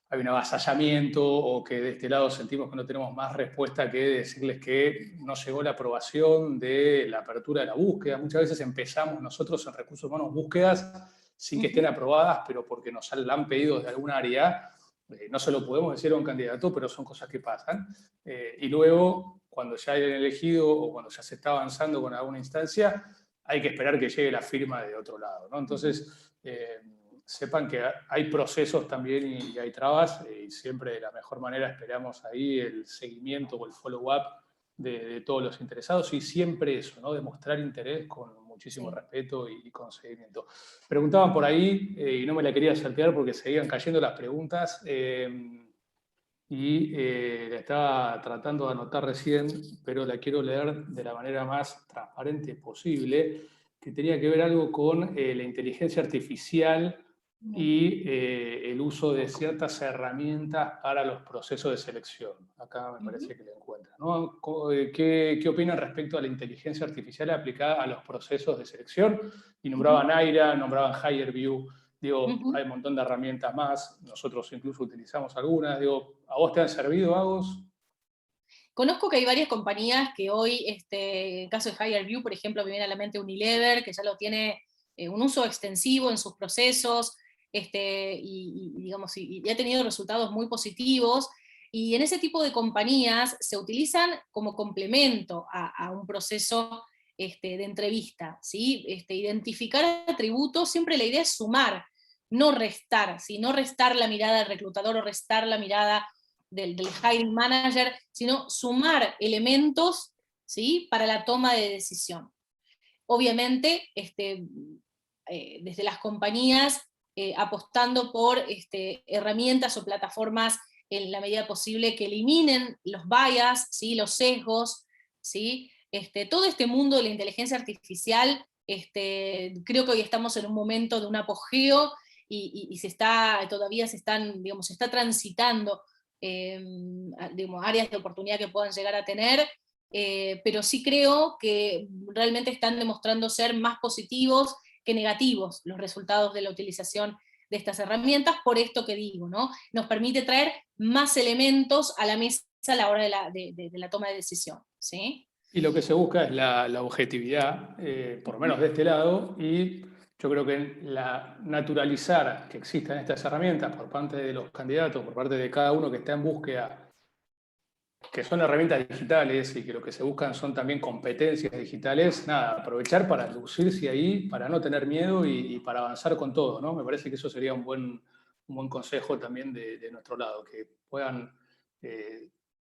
hay un avasallamiento o que de este lado sentimos que no tenemos más respuesta que decirles que no llegó la aprobación de la apertura de la búsqueda. Muchas veces empezamos nosotros en recursos humanos búsquedas sin que estén aprobadas, pero porque nos la han pedido de alguna área. No se lo podemos decir a un candidato, pero son cosas que pasan. Y luego, cuando ya hayan elegido o cuando ya se está avanzando con alguna instancia, hay que esperar que llegue la firma de otro lado, ¿no? Entonces, sepan que hay procesos también y hay trabas, y siempre de la mejor manera esperamos ahí el seguimiento o el follow-up de todos los interesados, y siempre eso, ¿no? Demostrar interés con muchísimo respeto y con seguimiento. Preguntaban por ahí, y no me la quería saltear porque seguían cayendo las preguntas, y la estaba tratando de anotar recién, pero la quiero leer de la manera más transparente posible, que tenía que ver algo con la inteligencia artificial y el uso de ciertas herramientas para los procesos de selección. Acá me parece que la encuentran, ¿no? ¿Qué opinan respecto a la inteligencia artificial aplicada a los procesos de selección? Y nombraban Aira, nombraban HireVue. Digo, hay un montón de herramientas más, nosotros incluso utilizamos algunas. Digo, ¿a vos te han servido, Agos? Conozco que hay varias compañías que hoy, en el caso de HireVue, por ejemplo, me viene a la mente Unilever, que ya lo tiene un uso extensivo en sus procesos, digamos, y ha tenido resultados muy positivos, y en ese tipo de compañías se utilizan como complemento a un proceso de entrevista, ¿sí? Identificar atributos, siempre la idea es sumar, no restar, ¿sí? No restar la mirada del reclutador o restar la mirada del hiring manager, sino sumar elementos, ¿sí? Para la toma de decisión. Obviamente, desde las compañías, apostando por herramientas o plataformas en la medida posible que eliminen los bias, ¿sí? Los sesgos, ¿sí? Todo este mundo de la inteligencia artificial, creo que hoy estamos en un momento de un apogeo y todavía se está transitando digamos, áreas de oportunidad que puedan llegar a tener, pero sí creo que realmente están demostrando ser más positivos que negativos los resultados de la utilización de estas herramientas, por esto que digo, ¿no? Nos permite traer más elementos a la mesa a la hora de la toma de decisión, ¿sí? Y lo que se busca es la objetividad, por lo menos de este lado, y yo creo que naturalizar que existan estas herramientas por parte de los candidatos, por parte de cada uno que está en búsqueda, que son herramientas digitales y que lo que se buscan son también competencias digitales, nada, aprovechar para lucirse ahí, para no tener miedo y para avanzar con todo, ¿no? Me parece que eso sería un buen consejo también de nuestro lado, que puedan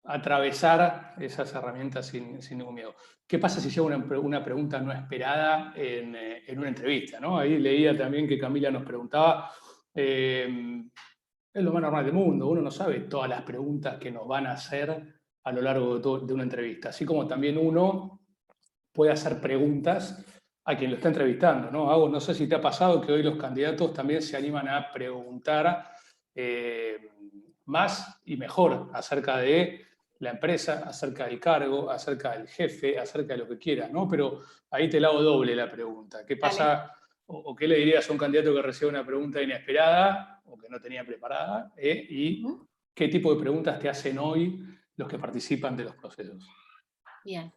atravesar esas herramientas sin ningún miedo. ¿Qué pasa si llega una pregunta no esperada en una entrevista, ¿no? Ahí leía también que Camila nos preguntaba, es lo más normal del mundo, uno no sabe todas las preguntas que nos van a hacer a lo largo de una entrevista, así como también uno puede hacer preguntas a quien lo está entrevistando, ¿no? Agos, no sé si te ha pasado que hoy los candidatos también se animan a preguntar más y mejor acerca de la empresa, acerca del cargo, acerca del jefe, acerca de lo que quieras, ¿no? Pero ahí te la hago doble la pregunta. ¿Qué pasa o qué le dirías a un candidato que recibe una pregunta inesperada o que no tenía preparada? ¿Y qué tipo de preguntas te hacen hoy los que participan de los procesos? Bien.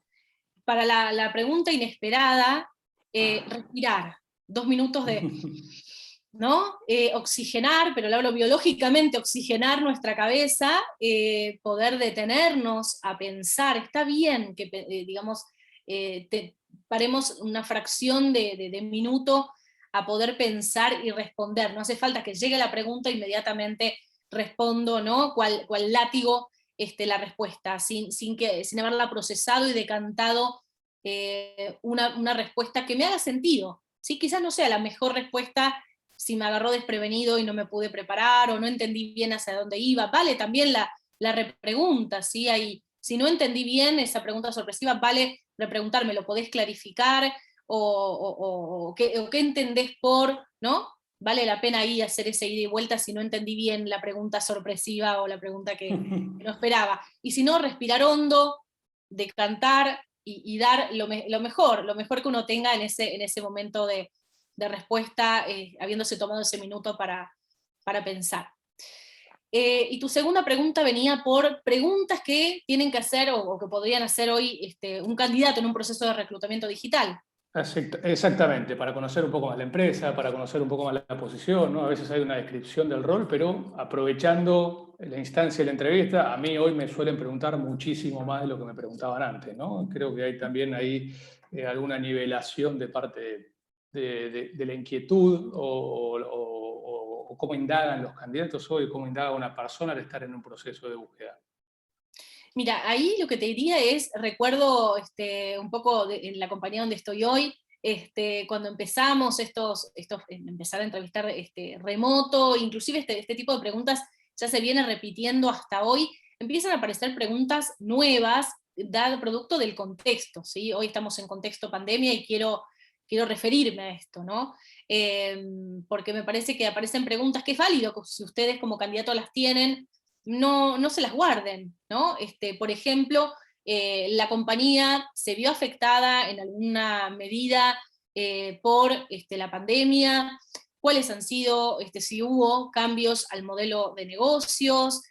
Para la pregunta inesperada, respirar. 2 minutos de, ¿no? Oxigenar, pero lo hablo biológicamente, oxigenar nuestra cabeza, poder detenernos a pensar. Está bien que, digamos, paremos una fracción de minuto a poder pensar y responder. No hace falta que llegue la pregunta e inmediatamente respondo, ¿no? Cual látigo la respuesta, sin haberla procesado y decantado una respuesta que me haga sentido. ¿Sí? Quizás no sea la mejor respuesta si me agarró desprevenido y no me pude preparar o no entendí bien hacia dónde iba. Vale también la repregunta, ¿sí? Si no entendí bien esa pregunta sorpresiva, vale repreguntarme, ¿lo podés clarificar? ¿O qué entendés por, ¿no? Vale la pena ahí hacer ese ida y vuelta si no entendí bien la pregunta sorpresiva o la pregunta que no esperaba. Y si no, respirar hondo, decantar y dar lo mejor que uno tenga en ese momento de respuesta, habiéndose tomado ese minuto para pensar. Y tu segunda pregunta venía por preguntas que tienen que hacer o que podrían hacer hoy un candidato en un proceso de reclutamiento digital. Exactamente, para conocer un poco más la empresa, para conocer un poco más la posición, ¿no? A veces hay una descripción del rol, pero aprovechando la instancia de la entrevista, a mí hoy me suelen preguntar muchísimo más de lo que me preguntaban antes, ¿no? Creo que hay también ahí alguna nivelación de parte de la inquietud o cómo indagan los candidatos hoy, cómo indaga una persona al estar en un proceso de búsqueda. Mira, ahí lo que te diría es, recuerdo un poco en la compañía donde estoy hoy, cuando empezamos empezar a entrevistar remoto, inclusive este tipo de preguntas ya se viene repitiendo hasta hoy, empiezan a aparecer preguntas nuevas, dado producto del contexto, ¿sí? Hoy estamos en contexto pandemia y quiero referirme a esto, ¿no? Porque me parece que aparecen preguntas que es válido, que si ustedes como candidato las tienen, no se las guarden, ¿no? Por ejemplo, la compañía se vio afectada en alguna medida por la pandemia, cuáles han sido, si hubo cambios al modelo de negocios,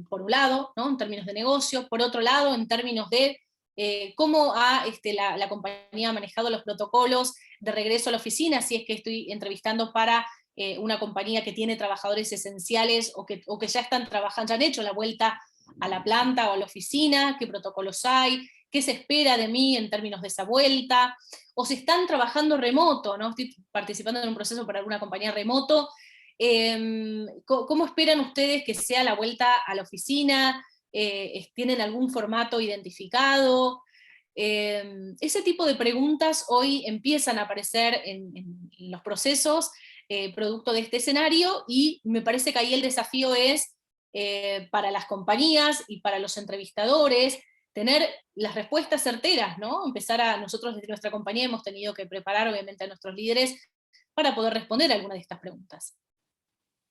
por un lado, ¿no? En términos de negocios, por otro lado, en términos de cómo ha la compañía manejado los protocolos de regreso a la oficina, si es que estoy entrevistando para una compañía que tiene trabajadores esenciales o que ya están trabajando, ya han hecho la vuelta a la planta o a la oficina, qué protocolos hay, qué se espera de mí en términos de esa vuelta, o si están trabajando remoto, ¿no? Estoy participando en un proceso para alguna compañía remoto, ¿cómo esperan ustedes que sea la vuelta a la oficina? ¿Tienen algún formato identificado? Ese tipo de preguntas hoy empiezan a aparecer en los procesos producto de este escenario, y me parece que ahí el desafío es para las compañías y para los entrevistadores tener las respuestas certeras, ¿no? Nosotros desde nuestra compañía hemos tenido que preparar obviamente a nuestros líderes para poder responder a alguna de estas preguntas.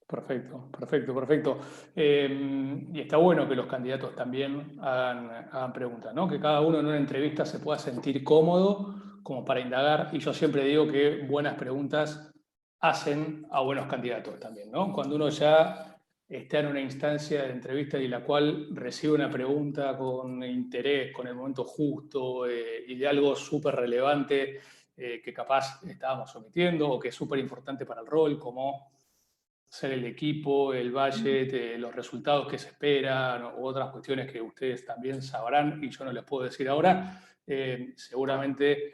Perfecto, perfecto, perfecto. Y está bueno que los candidatos también hagan preguntas, ¿no? Que cada uno en una entrevista se pueda sentir cómodo como para indagar, y yo siempre digo que buenas preguntas hacen a buenos candidatos también, ¿no? Cuando uno ya está en una instancia de entrevista y la cual recibe una pregunta con interés, con el momento justo y de algo súper relevante que capaz estábamos omitiendo o que es súper importante para el rol, como ser el equipo, el budget, los resultados que se esperan, u otras cuestiones que ustedes también sabrán y yo no les puedo decir ahora, seguramente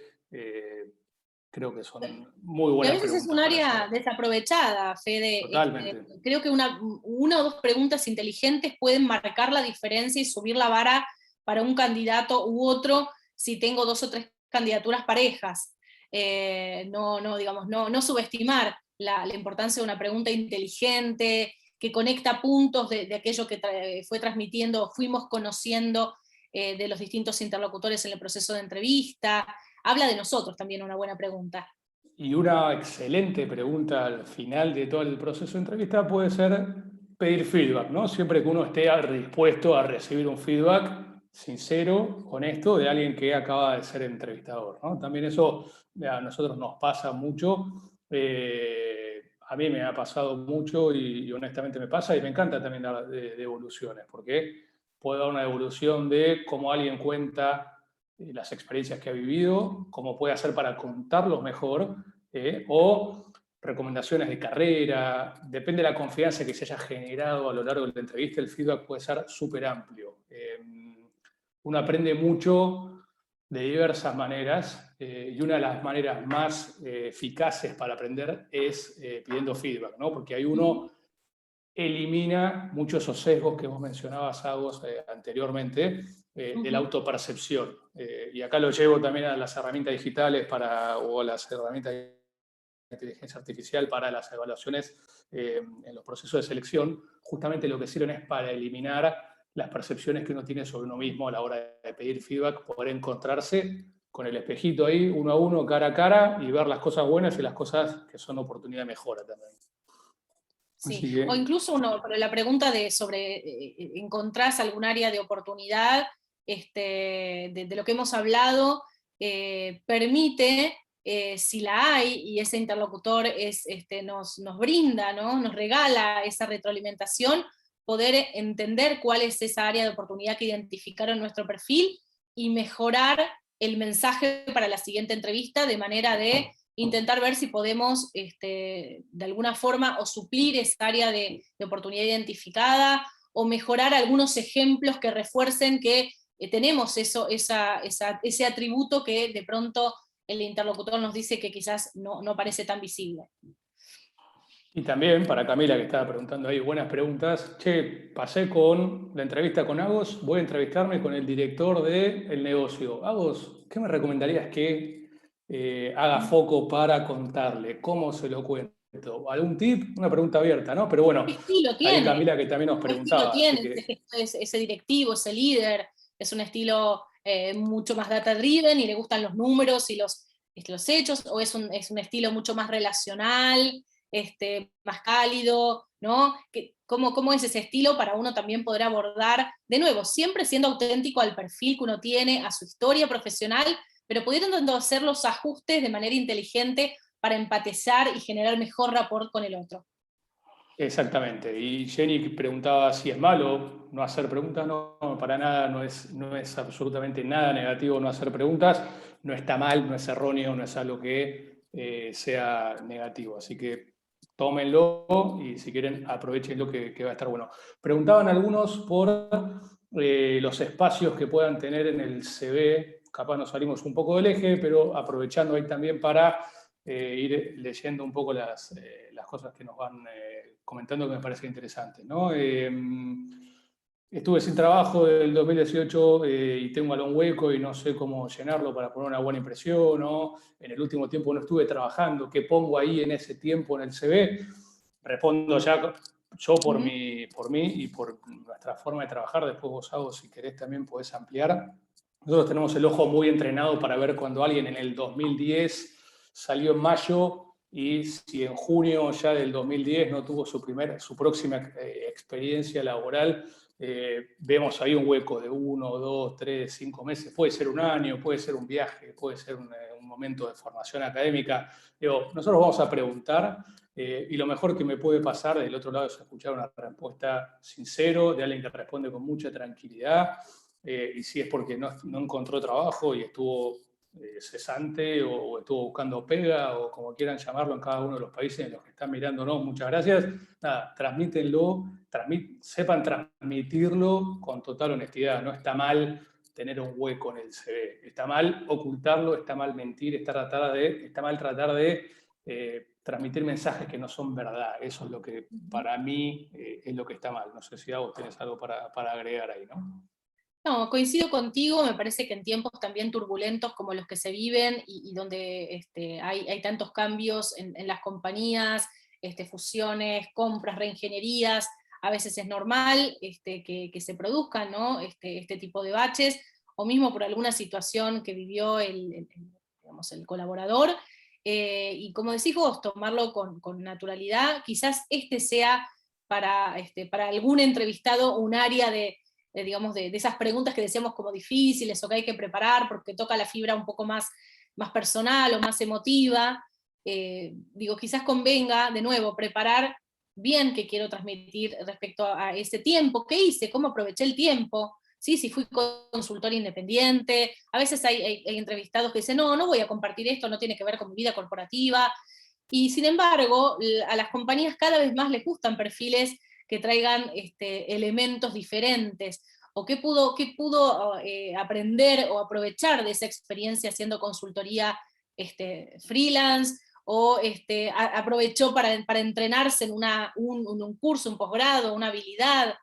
creo que son muy Y a buenas veces es preguntas un para área hacer. desaprovechada, Fede. Totalmente. Creo que una o dos preguntas inteligentes pueden marcar la diferencia y subir la vara para un candidato u otro si tengo 2 o 3 candidaturas parejas. Digamos, no subestimar la importancia de una pregunta inteligente, que conecta puntos de aquello que fue transmitiendo, fuimos conociendo de los distintos interlocutores en el proceso de entrevista. Habla de nosotros también una buena pregunta. Y una excelente pregunta al final de todo el proceso de entrevista puede ser pedir feedback, ¿no? Siempre que uno esté dispuesto a recibir un feedback sincero, honesto, de alguien que acaba de ser entrevistador, ¿no? También eso a nosotros nos pasa mucho. A mí me ha pasado mucho y honestamente me pasa, y me encanta también dar de evoluciones, porque puedo dar una evolución de cómo alguien cuenta las experiencias que ha vivido, cómo puede hacer para contarlos mejor, o recomendaciones de carrera, depende de la confianza que se haya generado a lo largo de la entrevista, el feedback puede ser súper amplio. Uno aprende mucho de diversas maneras y una de las maneras más eficaces para aprender es pidiendo feedback, ¿no? Porque ahí uno elimina muchos de esos sesgos que vos mencionabas, Agos, anteriormente, de la autopercepción. Y acá lo llevo también a las herramientas digitales o a las herramientas de inteligencia artificial para las evaluaciones en los procesos de selección. Justamente lo que sirven es para eliminar las percepciones que uno tiene sobre uno mismo a la hora de pedir feedback, poder encontrarse con el espejito ahí, uno a uno, cara a cara, y ver las cosas buenas y las cosas que son oportunidad de mejora también. Sí, o incluso la pregunta sobre ¿encontrás algún área de oportunidad? De lo que hemos hablado, permite si la hay, y ese interlocutor nos brinda, ¿no? Nos regala esa retroalimentación, poder entender cuál es esa área de oportunidad que identificaron en nuestro perfil y mejorar el mensaje para la siguiente entrevista, de manera de intentar ver si podemos de alguna forma o suplir esa área de oportunidad identificada, o mejorar algunos ejemplos que refuercen que tenemos ese atributo que de pronto el interlocutor nos dice que quizás no parece tan visible. Y también, para Camila, que estaba preguntando ahí, buenas preguntas. Che, pasé con la entrevista con Agos, voy a entrevistarme con el director del negocio. Agos, ¿qué me recomendarías que haga foco para contarle? ¿Cómo se lo cuento? ¿Algún tip? Una pregunta abierta, ¿no? Pero bueno, ¿Qué estilo ahí tiene? Camila que también nos ¿Qué estilo preguntaba, así tiene que... ese directivo, ese líder? ¿Es un estilo mucho más data driven y le gustan los números y los hechos? ¿O es un estilo mucho más relacional, más cálido? ¿No? ¿Cómo es ese estilo para uno también poder abordar, de nuevo, siempre siendo auténtico al perfil que uno tiene, a su historia profesional, pero pudiendo hacer los ajustes de manera inteligente para empatizar y generar mejor rapport con el otro? Exactamente. Y Jenny preguntaba si es malo no hacer preguntas. No, para nada, no es absolutamente nada negativo no hacer preguntas. No está mal, no es erróneo, no es algo que sea negativo. Así que tómenlo y si quieren aprovechenlo que va a estar bueno. Preguntaban algunos por los espacios que puedan tener en el CV. Capaz nos salimos un poco del eje, pero aprovechando ahí también para ir leyendo un poco las cosas que nos van comentando que me parece interesante, ¿no? Estuve sin trabajo del 2018 y tengo algún hueco y no sé cómo llenarlo para poner una buena impresión, ¿no? En el último tiempo no estuve trabajando, ¿qué pongo ahí en ese tiempo en el CV? Respondo ya yo por mí y por nuestra forma de trabajar. Después vos, Agus, si querés también podés ampliar. Nosotros tenemos el ojo muy entrenado para ver cuando alguien en el 2010 salió en mayo y si en junio ya del 2010 no tuvo su próxima experiencia laboral, vemos ahí un hueco de 1, 2, 3, 5 meses. Puede ser un año, puede ser un viaje, puede ser un momento de formación académica. Digo, nosotros vamos a preguntar y lo mejor que me puede pasar del otro lado es escuchar una respuesta sincera de alguien que responde con mucha tranquilidad. Y si es porque no encontró trabajo y estuvo cesante o estuvo buscando pega o como quieran llamarlo en cada uno de los países en los que están mirándonos, muchas gracias. Nada, transmítenlo, sepan transmitirlo con total honestidad. No está mal tener un hueco en el CV, está mal ocultarlo, está mal mentir, está mal tratar de transmitir mensajes que no son verdad. Eso es lo que para mí es lo que está mal. No sé si vos tenés algo para agregar ahí, ¿no? No, coincido contigo, me parece que en tiempos también turbulentos como los que se viven y donde hay tantos cambios en las compañías, fusiones, compras, reingenierías, a veces es normal que se produzcan, ¿no? este tipo de baches, o mismo por alguna situación que vivió digamos, el colaborador, y como decís vos, tomarlo con naturalidad. Quizás sea para algún entrevistado un área digamos, de esas preguntas que decíamos como difíciles o que hay que preparar porque toca la fibra un poco más personal o más emotiva. Digo, quizás convenga, de nuevo, preparar bien qué quiero transmitir respecto a ese tiempo, qué hice, cómo aproveché el tiempo, ¿sí? Si fui consultor independiente. A veces hay entrevistados que dicen, no voy a compartir esto, no tiene que ver con mi vida corporativa. Y sin embargo, a las compañías cada vez más les gustan perfiles que traigan elementos diferentes, o qué pudo aprender o aprovechar de esa experiencia haciendo consultoría freelance, o aprovechó para entrenarse en un curso, un posgrado, una habilidad.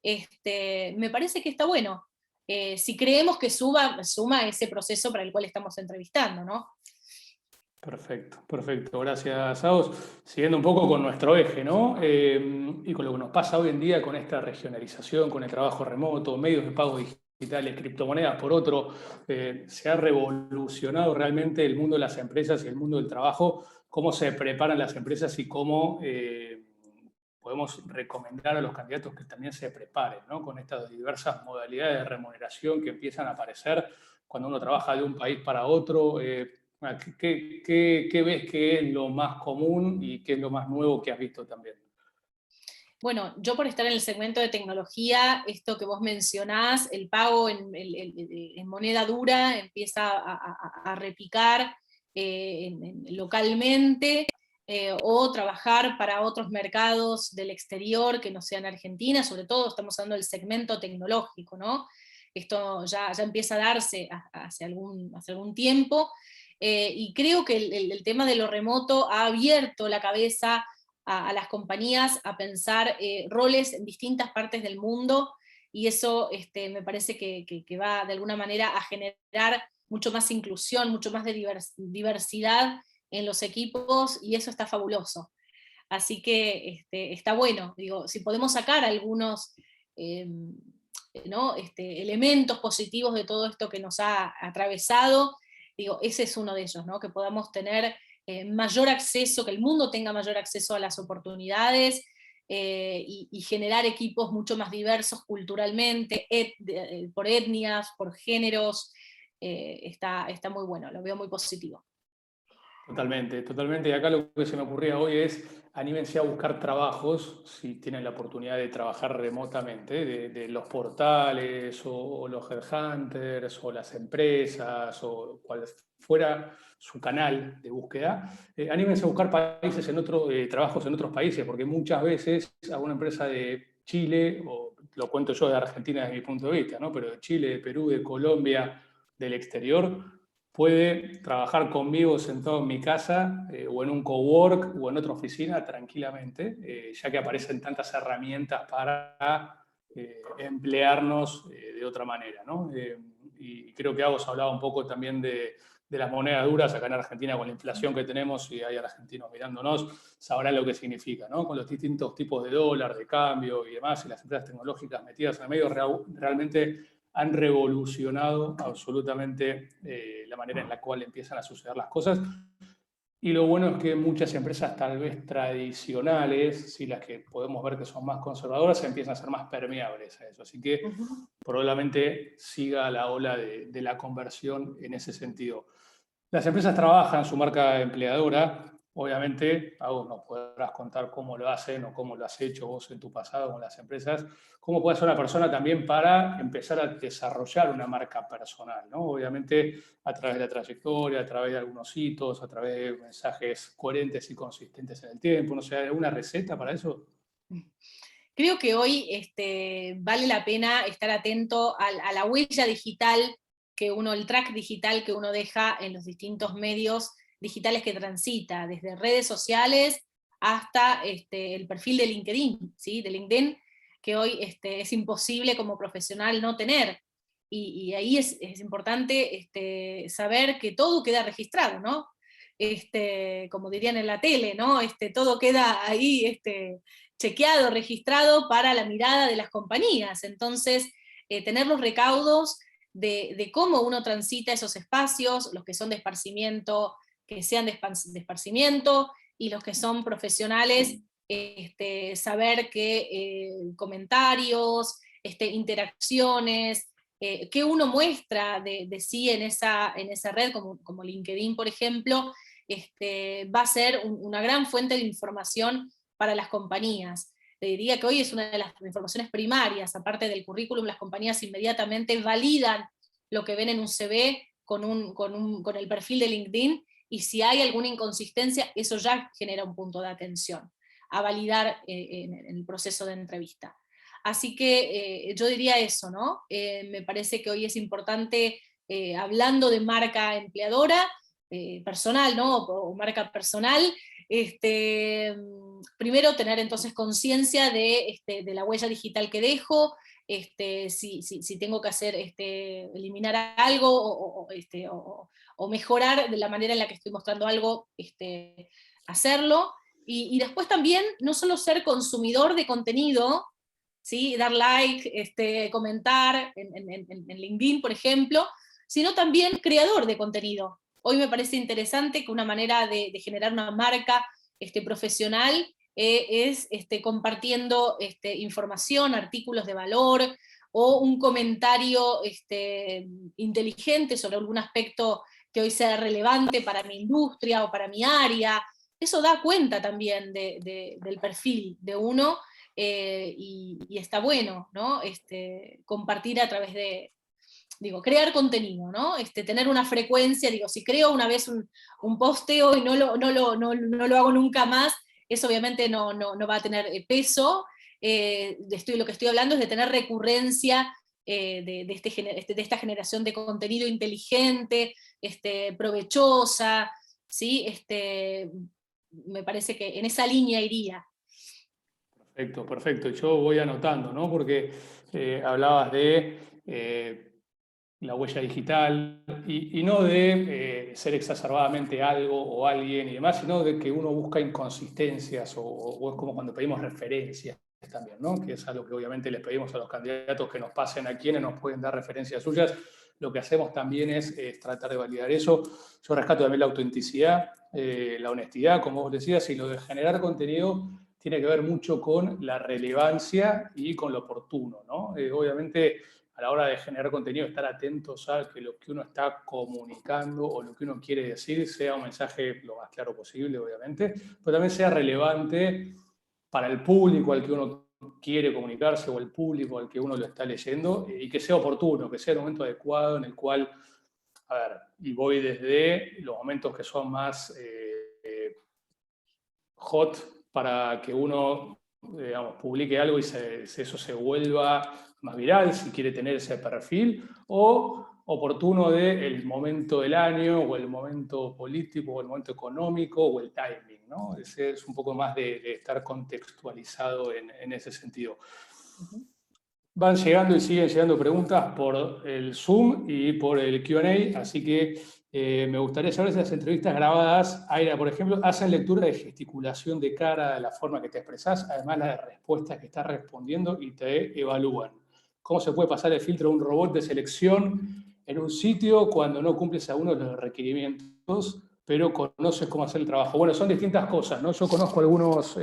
Me parece que está bueno, si creemos que suma ese proceso para el cual estamos entrevistando, ¿no? Perfecto, perfecto. Gracias, Agus. Siguiendo un poco con nuestro eje, ¿no? Y con lo que nos pasa hoy en día con esta regionalización, con el trabajo remoto, medios de pago digitales, criptomonedas, por otro, se ha revolucionado realmente el mundo de las empresas y el mundo del trabajo, cómo se preparan las empresas y cómo podemos recomendar a los candidatos que también se preparen, ¿no? Con estas diversas modalidades de remuneración que empiezan a aparecer cuando uno trabaja de un país para otro. ¿Qué ves que es lo más común y qué es lo más nuevo que has visto también? Bueno, yo por estar en el segmento de tecnología, esto que vos mencionás, el pago en moneda dura empieza a repicar localmente, o trabajar para otros mercados del exterior que no sean Argentina, sobre todo estamos hablando del segmento tecnológico, ¿no? Esto ya empieza a darse hace algún tiempo, y creo que el tema de lo remoto ha abierto la cabeza a las compañías a pensar roles en distintas partes del mundo, y eso me parece que va de alguna manera a generar mucho más inclusión, mucho más de diversidad en los equipos, y eso está fabuloso. Así que está bueno, digo, si podemos sacar algunos eh, ¿no? Elementos positivos de todo esto que nos ha atravesado, digo, ese es uno de ellos, ¿no? Que podamos tener mayor acceso, que el mundo tenga mayor acceso a las oportunidades, y generar equipos mucho más diversos culturalmente, por etnias, por géneros, está muy bueno, lo veo muy positivo. Totalmente, totalmente. Y acá lo que se me ocurría hoy es, anímense a buscar trabajos, si tienen la oportunidad de trabajar remotamente, de los portales o los headhunters o las empresas o cual fuera su canal de búsqueda. Anímense a buscar países trabajos en otros países, porque muchas veces a una empresa de Chile, o lo cuento yo de Argentina desde mi punto de vista, ¿no? Pero de Chile, de Perú, de Colombia, del exterior, puede trabajar conmigo sentado en mi casa, o en un cowork o en otra oficina tranquilamente, ya que aparecen tantas herramientas para emplearnos de otra manera, ¿no? Y creo que Agos hablaba un poco también de las monedas duras acá en Argentina, con la inflación que tenemos, y hay argentinos mirándonos, sabrán lo que significa, ¿no? Con los distintos tipos de dólar, de cambio y demás, y las empresas tecnológicas metidas en el medio, realmente han revolucionado absolutamente la manera en la cual empiezan a suceder las cosas. Y lo bueno es que muchas empresas tal vez tradicionales, si las que podemos ver que son más conservadoras, empiezan a ser más permeables a eso. Así que probablemente siga la ola de la conversión en ese sentido. Las empresas trabajan su marca empleadora. Obviamente, a vos nos podrás contar cómo lo hacen o cómo lo has hecho vos en tu pasado con las empresas. ¿Cómo puede ser una persona también para empezar a desarrollar una marca personal, ¿no? Obviamente, a través de la trayectoria, a través de algunos hitos, a través de mensajes coherentes y consistentes en el tiempo. No sé, ¿alguna receta para eso? Creo que hoy vale la pena estar atento a la huella digital el track digital que uno deja en los distintos medios digitales que transita, desde redes sociales hasta el perfil de LinkedIn, ¿sí? De LinkedIn, que hoy es imposible como profesional no tener. Y ahí es importante saber que todo queda registrado, ¿no? Como dirían en la tele, ¿no? Todo queda ahí chequeado, registrado para la mirada de las compañías. Entonces, tener los recaudos de cómo uno transita esos espacios, los que son de esparcimiento, que sean de esparcimiento, y los que son profesionales, saber que comentarios, interacciones, que uno muestra de sí en esa red, como LinkedIn, por ejemplo, va a ser una gran fuente de información para las compañías. Te diría que hoy es una de las informaciones primarias, aparte del currículum, las compañías inmediatamente validan lo que ven en un CV con el perfil de LinkedIn, y si hay alguna inconsistencia, eso ya genera un punto de atención a validar en el proceso de entrevista. Así que yo diría eso, ¿no? Me parece que hoy es importante, hablando de marca empleadora, personal, ¿no? O marca personal, primero tener entonces conciencia de la huella digital que dejo, si tengo que hacer, eliminar algo o mejorar de la manera en la que estoy mostrando algo, hacerlo. Y después también, no solo ser consumidor de contenido, ¿sí? Dar like, comentar en LinkedIn, por ejemplo, sino también creador de contenido. Hoy me parece interesante que una manera de generar una marca profesional es compartiendo información, artículos de valor, o un comentario inteligente sobre algún aspecto que hoy sea relevante para mi industria o para mi área. Eso da cuenta también del perfil de uno, y está bueno, ¿no? Compartir a través de, crear contenido, ¿no? Tener una frecuencia, si creo una vez un posteo y no lo hago nunca más, eso obviamente no va a tener peso. Lo que estoy hablando es de tener recurrencia, de esta generación de contenido inteligente, provechosa, ¿sí? Me parece que en esa línea iría. Perfecto, perfecto. Yo voy anotando, ¿no? Porque hablabas de la huella digital y no de ser exacerbadamente algo o alguien y demás, sino de que uno busca inconsistencias o es como cuando pedimos referencias también, ¿no? Que es algo que obviamente les pedimos a los candidatos que nos pasen a quienes nos pueden dar referencias suyas. Lo que hacemos también es tratar de validar eso. Yo rescato también la autenticidad, la honestidad, como vos decías, y lo de generar contenido tiene que ver mucho con la relevancia y con lo oportuno, ¿no? Obviamente, a la hora de generar contenido, estar atentos a que lo que uno está comunicando o lo que uno quiere decir sea un mensaje lo más claro posible, obviamente, pero también sea relevante para el público al que uno quiere comunicarse o el público al que uno lo está leyendo, y que sea oportuno, que sea el momento adecuado en el cual, a ver, y voy desde los momentos que son más hot para que uno, digamos, publique algo y eso se vuelva más viral, si quiere tener ese perfil, o oportuno del momento del año, o el momento político, o el momento económico, o el timing, ¿no? Es un poco más de estar contextualizado en ese sentido. Van llegando y siguen llegando preguntas por el Zoom y por el Q&A, así que me gustaría saber si las entrevistas grabadas, Aira, por ejemplo, hacen lectura de gesticulación de cara, de la forma que te expresás, además la de respuestas que estás respondiendo y te evalúan. ¿Cómo se puede pasar el filtro de un robot de selección en un sitio cuando no cumples algunos de los requerimientos, pero conoces cómo hacer el trabajo? Bueno, son distintas cosas, ¿no? Yo conozco algunos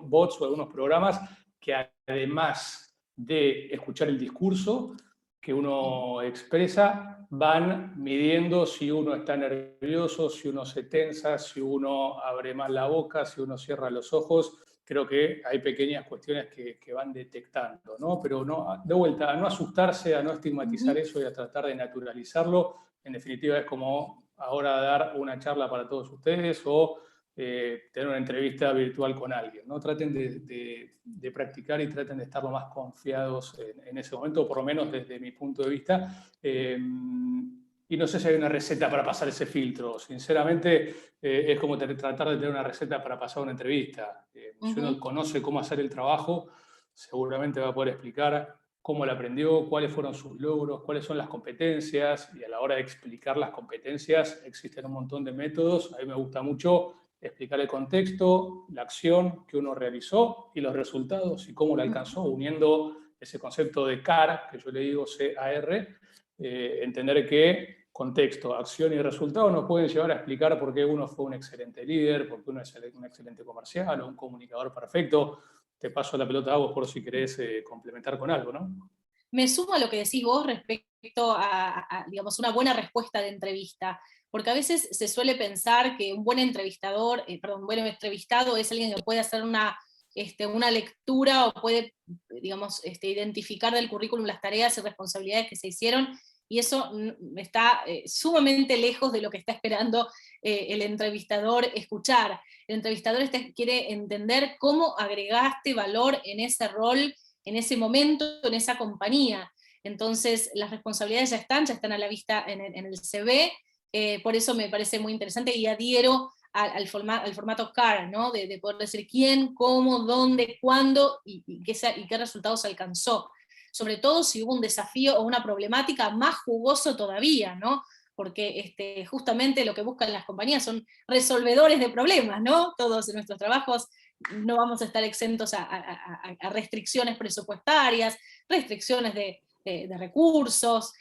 bots o algunos programas que además de escuchar el discurso que uno expresa, van midiendo si uno está nervioso, si uno se tensa, si uno abre más la boca, si uno cierra los ojos. Creo que hay pequeñas cuestiones que van detectando, ¿no? Pero no, de vuelta, a no asustarse, a no estigmatizar eso y a tratar de naturalizarlo. En definitiva, es como ahora dar una charla para todos ustedes o tener una entrevista virtual con alguien, ¿no? Traten de practicar y traten de estar lo más confiados en ese momento, por lo menos desde mi punto de vista. Y no sé si hay una receta para pasar ese filtro. Sinceramente, es como tratar de tener una receta para pasar una entrevista. Si uno conoce cómo hacer el trabajo, seguramente va a poder explicar cómo lo aprendió, cuáles fueron sus logros, cuáles son las competencias, y a la hora de explicar las competencias existen un montón de métodos. A mí me gusta mucho explicar el contexto, la acción que uno realizó y los resultados y cómo lo alcanzó, uniendo ese concepto de CAR, que yo le digo C-A-R, entender que contexto, acción y resultado nos pueden llevar a explicar por qué uno fue un excelente líder, por qué uno es un excelente comercial o un comunicador perfecto. Te paso la pelota a vos por si querés complementar con algo, ¿no? Me sumo a lo que decís vos respecto digamos, una buena respuesta de entrevista, porque a veces se suele pensar que un buen entrevistador, un buen entrevistado es alguien que puede hacer una lectura o puede, digamos, identificar del currículum las tareas y responsabilidades que se hicieron, y eso está sumamente lejos de lo que está esperando el entrevistador escuchar. El entrevistador quiere entender cómo agregaste valor en ese rol, en ese momento, en esa compañía. Entonces, las responsabilidades ya están a la vista en el CV, por eso me parece muy interesante y adhiero al formato CAR, ¿no? De poder decir quién, cómo, dónde, cuándo y qué resultados alcanzó. Sobre todo si hubo un desafío o una problemática más jugoso todavía, ¿no? Porque justamente lo que buscan las compañías son resolvedores de problemas, ¿no? Todos en nuestros trabajos no vamos a estar exentos a restricciones presupuestarias, restricciones de recursos,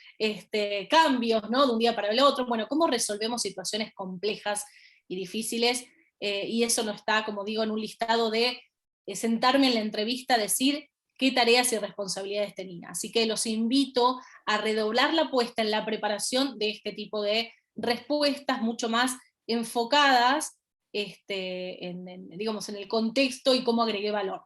cambios, ¿no? De un día para el otro. Bueno, ¿cómo resolvemos situaciones complejas y difíciles? Y eso no está, como digo, en un listado de sentarme en la entrevista, decir qué tareas y responsabilidades tenía. Así que los invito a redoblar la apuesta en la preparación de este tipo de respuestas mucho más enfocadas digamos, en el contexto y cómo agregué valor.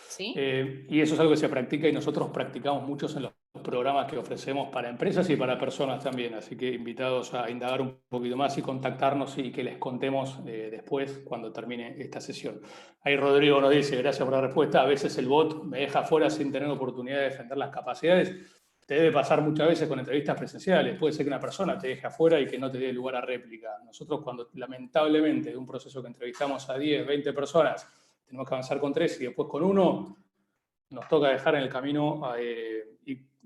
¿Sí? Y eso es algo que se practica y nosotros practicamos muchos en los programas que ofrecemos para empresas y para personas también, así que invitados a indagar un poquito más y contactarnos y que les contemos después cuando termine esta sesión. Ahí Rodrigo nos dice, gracias por la respuesta, a veces el bot me deja fuera sin tener oportunidad de defender las capacidades. Te debe pasar muchas veces con entrevistas presenciales, puede ser que una persona te deje afuera y que no te dé lugar a réplica. Nosotros cuando lamentablemente de un proceso que entrevistamos a 10, 20 personas, tenemos que avanzar con 3 y después con 1, nos toca dejar en el camino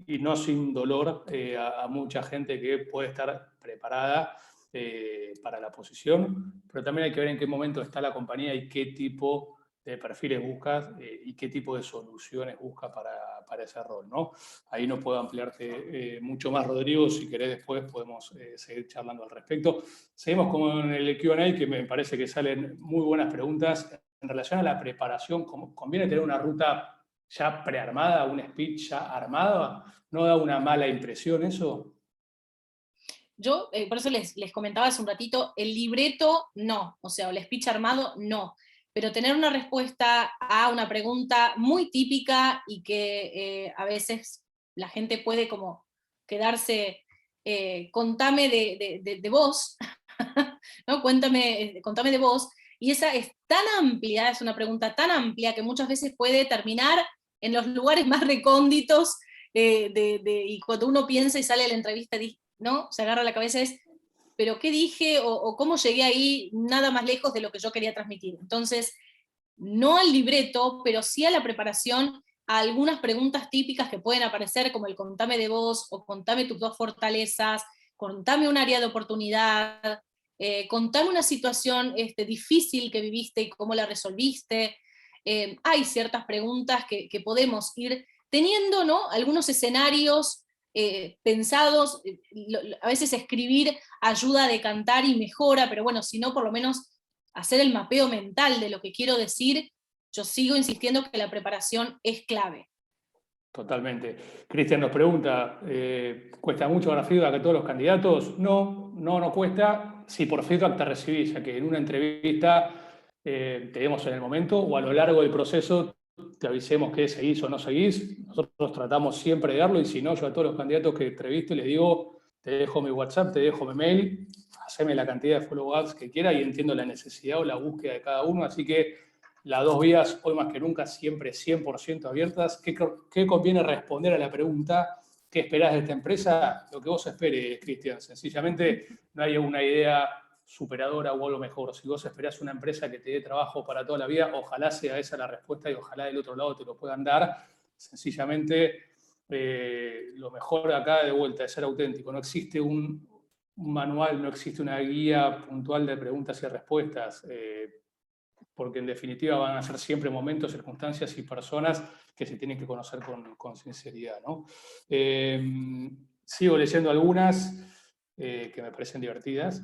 y no sin dolor a mucha gente que puede estar preparada para la posición, pero también hay que ver en qué momento está la compañía y qué tipo de perfiles buscas y qué tipo de soluciones busca para ese rol, ¿no? Ahí no puedo ampliarte mucho más, Rodrigo, si querés después podemos seguir charlando al respecto. Seguimos con el Q&A, que me parece que salen muy buenas preguntas. En relación a la preparación, ¿conviene tener una ruta ya prearmada, un speech ya armado? ¿No da una mala impresión eso? Yo, por eso les comentaba hace un ratito, el libreto no, o sea, el speech armado no, pero tener una respuesta a una pregunta muy típica y que a veces la gente puede como quedarse, contame de vos, ¿no? Contame de vos, y esa es tan amplia, es una pregunta tan amplia que muchas veces puede terminar en los lugares más recónditos, y cuando uno piensa y sale de la entrevista, ¿no? Se agarra la cabeza, pero ¿qué dije? O cómo llegué ahí, nada más lejos de lo que yo quería transmitir. Entonces, no al libreto, pero sí a la preparación, a algunas preguntas típicas que pueden aparecer, como el contame de vos, o contame tus 2 fortalezas, contame un área de oportunidad, contame una situación difícil que viviste y cómo la resolviste. Hay ciertas preguntas que podemos ir teniendo, ¿no? Algunos escenarios pensados, a veces escribir ayuda a decantar y mejora, pero bueno, si no, por lo menos hacer el mapeo mental de lo que quiero decir. Yo sigo insistiendo que la preparación es clave. Totalmente. Cristian nos pregunta, ¿cuesta mucho dar feedback a todos los candidatos? No cuesta si por feedback te recibís, ya que en una entrevista te demos en el momento o a lo largo del proceso te avisemos que seguís o no seguís. Nosotros tratamos siempre de darlo y si no, yo a todos los candidatos que entrevisto les digo, te dejo mi WhatsApp, te dejo mi mail, haceme la cantidad de follow-ups que quiera y entiendo la necesidad o la búsqueda de cada uno, así que las 2 vías, hoy más que nunca, siempre 100% abiertas. ¿Qué conviene responder a la pregunta? ¿Qué esperás de esta empresa? Lo que vos esperes, Cristian. Sencillamente no hay una idea superadora o algo mejor. Si vos esperás una empresa que te dé trabajo para toda la vida, ojalá sea esa la respuesta y ojalá del otro lado te lo puedan dar. Sencillamente, lo mejor acá de vuelta es ser auténtico. No existe un manual, no existe una guía puntual de preguntas y respuestas. Porque en definitiva van a ser siempre momentos, circunstancias y personas que se tienen que conocer con sinceridad, ¿no? Sigo leyendo algunas que me parecen divertidas.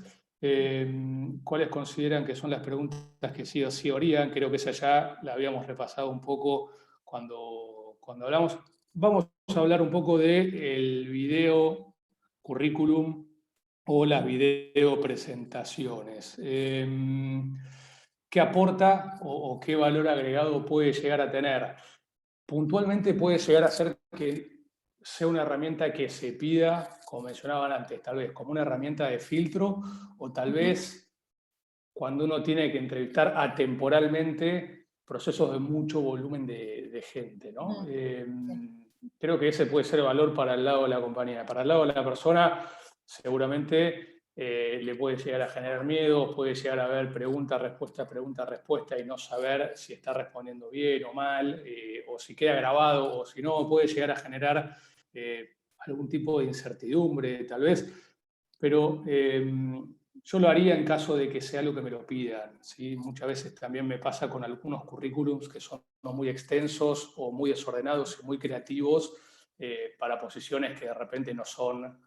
¿Cuáles consideran que son las preguntas que sí o sí harían? Creo que esa ya la habíamos repasado un poco cuando hablamos. Vamos a hablar un poco del video currículum o las video presentaciones. ¿Qué aporta o qué valor agregado puede llegar a tener? Puntualmente puede llegar a ser que sea una herramienta que se pida, como mencionaban antes, tal vez como una herramienta de filtro o tal vez cuando uno tiene que entrevistar atemporalmente procesos de mucho volumen de gente, ¿no? Creo que ese puede ser valor para el lado de la compañía. Para el lado de la persona, seguramente le puede llegar a generar miedo, puede llegar a haber pregunta, respuesta y no saber si está respondiendo bien o mal, o si queda grabado o si no, puede llegar a generar algún tipo de incertidumbre, tal vez. Pero yo lo haría en caso de que sea algo que me lo pidan, ¿sí? Muchas veces también me pasa con algunos currículums que son muy extensos o muy desordenados y muy creativos para posiciones que de repente no son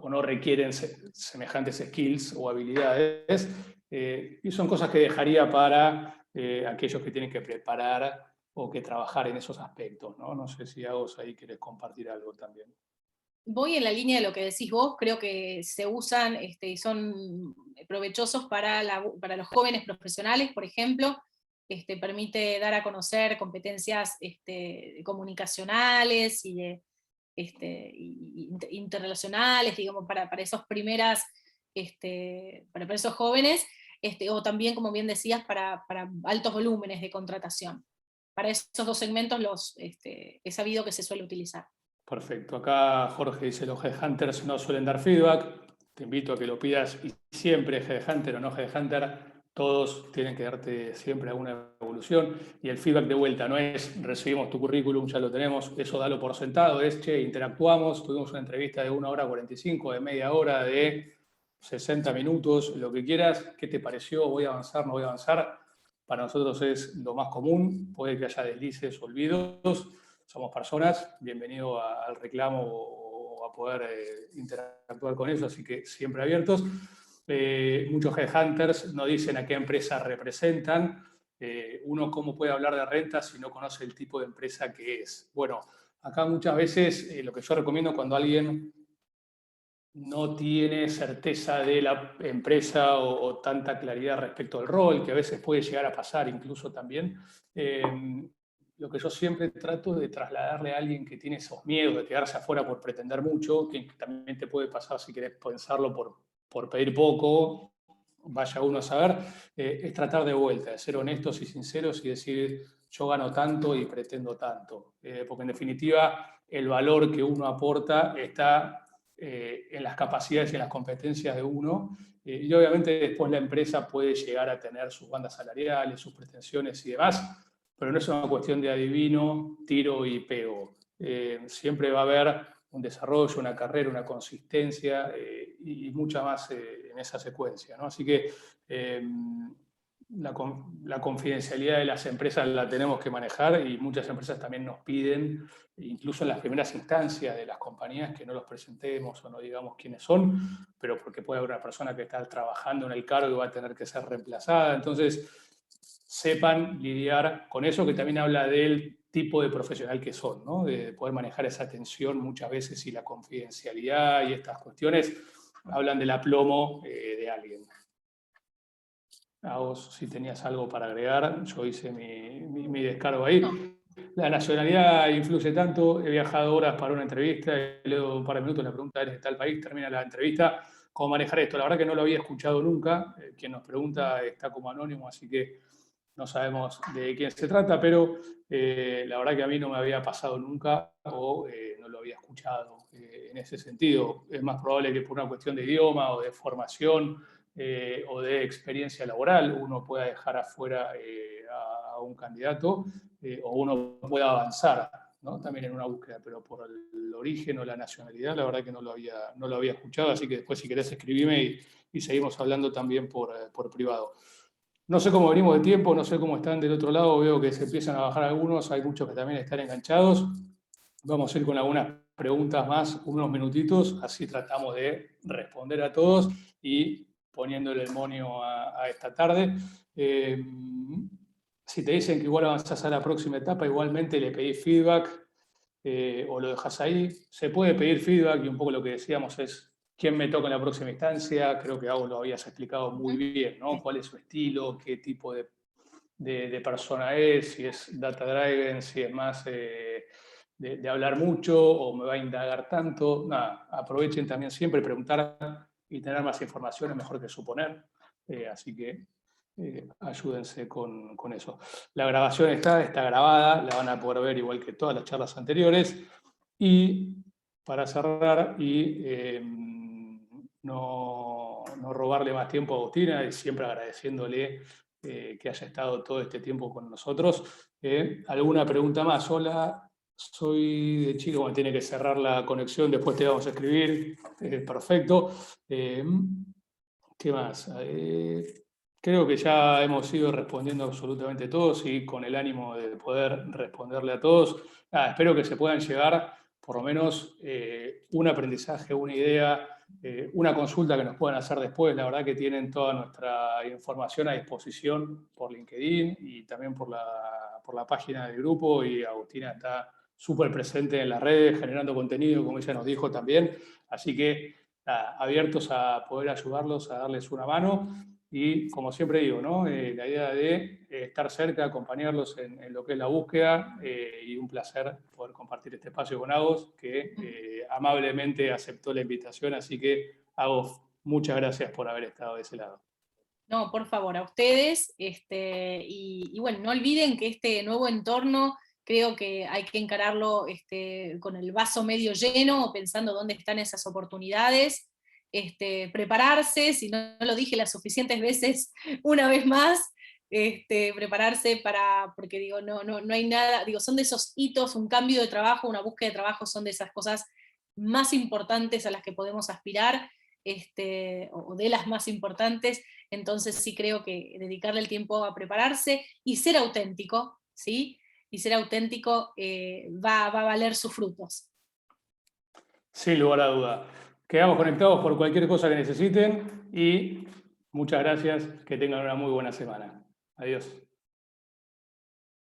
o no requieren semejantes skills o habilidades. Y son cosas que dejaría para aquellos que tienen que preparar o que trabajar en esos aspectos, ¿no? No sé si Agos ahí querés compartir algo también. Voy en la línea de lo que decís vos, creo que se usan y son provechosos para los jóvenes profesionales, por ejemplo. Permite dar a conocer competencias comunicacionales y interrelacionales, digamos, para esos para esos jóvenes, o también, como bien decías, para altos volúmenes de contratación. Para esos dos segmentos he sabido que se suele utilizar. Perfecto. Acá Jorge dice, los headhunters no suelen dar feedback. Te invito a que lo pidas, y siempre, headhunter o no headhunter, todos tienen que darte siempre alguna evolución. Y el feedback de vuelta no es recibimos tu currículum, ya lo tenemos, eso dalo por sentado, es che, interactuamos, tuvimos una entrevista de 1 hora 45, de media hora, de 60 minutos, lo que quieras, ¿qué te pareció? ¿Voy a avanzar? ¿No voy a avanzar? Para nosotros es lo más común, puede que haya deslices, olvidos. Somos personas, bienvenido al reclamo o a poder interactuar con eso, así que siempre abiertos. Muchos headhunters no dicen a qué empresa representan. Uno, ¿cómo puede hablar de renta si no conoce el tipo de empresa que es? Bueno, acá muchas veces lo que yo recomiendo cuando alguien no tiene certeza de la empresa o tanta claridad respecto al rol, que a veces puede llegar a pasar incluso también, lo que yo siempre trato de trasladarle a alguien que tiene esos miedos de quedarse afuera por pretender mucho, que también te puede pasar si querés pensarlo por pedir poco, vaya uno a saber, es tratar de vuelta, de ser honestos y sinceros y decir yo gano tanto y pretendo tanto. Porque en definitiva el valor que uno aporta está en las capacidades y en las competencias de uno. Y obviamente después la empresa puede llegar a tener sus bandas salariales, sus pretensiones y demás, pero no es una cuestión de adivino, tiro y pego. Siempre va a haber un desarrollo, una carrera, una consistencia y mucha más en esa secuencia, ¿no? Así que la confidencialidad de las empresas la tenemos que manejar y muchas empresas también nos piden, incluso en las primeras instancias de las compañías, que no los presentemos o no digamos quiénes son, pero porque puede haber una persona que está trabajando en el cargo y va a tener que ser reemplazada. Entonces, sepan lidiar con eso, que también habla del tipo de profesional que son, ¿no? De poder manejar esa tensión muchas veces y la confidencialidad y estas cuestiones hablan del aplomo de alguien. A vos, si tenías algo para agregar, yo hice mi descargo ahí. No. La nacionalidad influye tanto, he viajado horas para una entrevista, y luego un par de minutos la pregunta, ¿eres de tal país? Termina la entrevista. ¿Cómo manejar esto? La verdad que no lo había escuchado nunca, quien nos pregunta está como anónimo, así que no sabemos de quién se trata, pero la verdad que a mí no me había pasado nunca o no lo había escuchado en ese sentido. Es más probable que por una cuestión de idioma o de formación o de experiencia laboral uno pueda dejar afuera a un candidato o uno pueda avanzar, ¿no? También en una búsqueda, pero por el origen o la nacionalidad, la verdad que no lo había escuchado, así que después si querés escribime y seguimos hablando también por privado. No sé cómo venimos de tiempo, no sé cómo están del otro lado, veo que se empiezan a bajar algunos, hay muchos que también están enganchados. Vamos a ir con algunas preguntas más, unos minutitos, así tratamos de responder a todos y poniéndole el monio a esta tarde. Si te dicen que igual avanzás a la próxima etapa, igualmente le pedís feedback o lo dejas ahí. Se puede pedir feedback y un poco lo que decíamos es quién me toca en la próxima instancia. Creo que vos lo habías explicado muy bien, ¿no? ¿Cuál es su estilo? ¿Qué tipo de persona es? Si es data driven, si es más de hablar mucho o me va a indagar tanto. Nada, aprovechen también siempre preguntar y tener más información es mejor que suponer. Así que ayúdense con eso. La grabación está grabada, la van a poder ver igual que todas las charlas anteriores. Y para cerrar y no robarle más tiempo a Agustina, y siempre agradeciéndole que haya estado todo este tiempo con nosotros. ¿Alguna pregunta más? Hola, soy de Chile, bueno, tiene que cerrar la conexión, después te vamos a escribir. Perfecto. ¿Qué más? Creo que ya hemos ido respondiendo absolutamente todos y con el ánimo de poder responderle a todos. Espero que se puedan llegar por lo menos un aprendizaje, una idea, una consulta que nos puedan hacer después. La verdad que tienen toda nuestra información a disposición por LinkedIn y también por por la página del grupo, y Agustina está súper presente en las redes, generando contenido, como ella nos dijo también. Así que abiertos a poder ayudarlos, a darles una mano. Y como siempre digo, ¿no? La idea de estar cerca, acompañarlos en lo que es la búsqueda, y un placer poder compartir este espacio con Agos, que amablemente aceptó la invitación. Así que, Agos, muchas gracias por haber estado de ese lado. No, por favor, a ustedes. Y bueno, no olviden que este nuevo entorno creo que hay que encararlo con el vaso medio lleno, pensando dónde están esas oportunidades. Prepararse, si no lo dije las suficientes veces, una vez más, prepararse porque digo, no hay nada, digo, son de esos hitos, un cambio de trabajo, una búsqueda de trabajo, son de esas cosas más importantes a las que podemos aspirar, o de las más importantes. Entonces sí creo que dedicarle el tiempo a prepararse y ser auténtico, ¿sí? Y ser auténtico va a valer sus frutos. Sin lugar a duda. Quedamos conectados por cualquier cosa que necesiten y muchas gracias. Que tengan una muy buena semana. Adiós.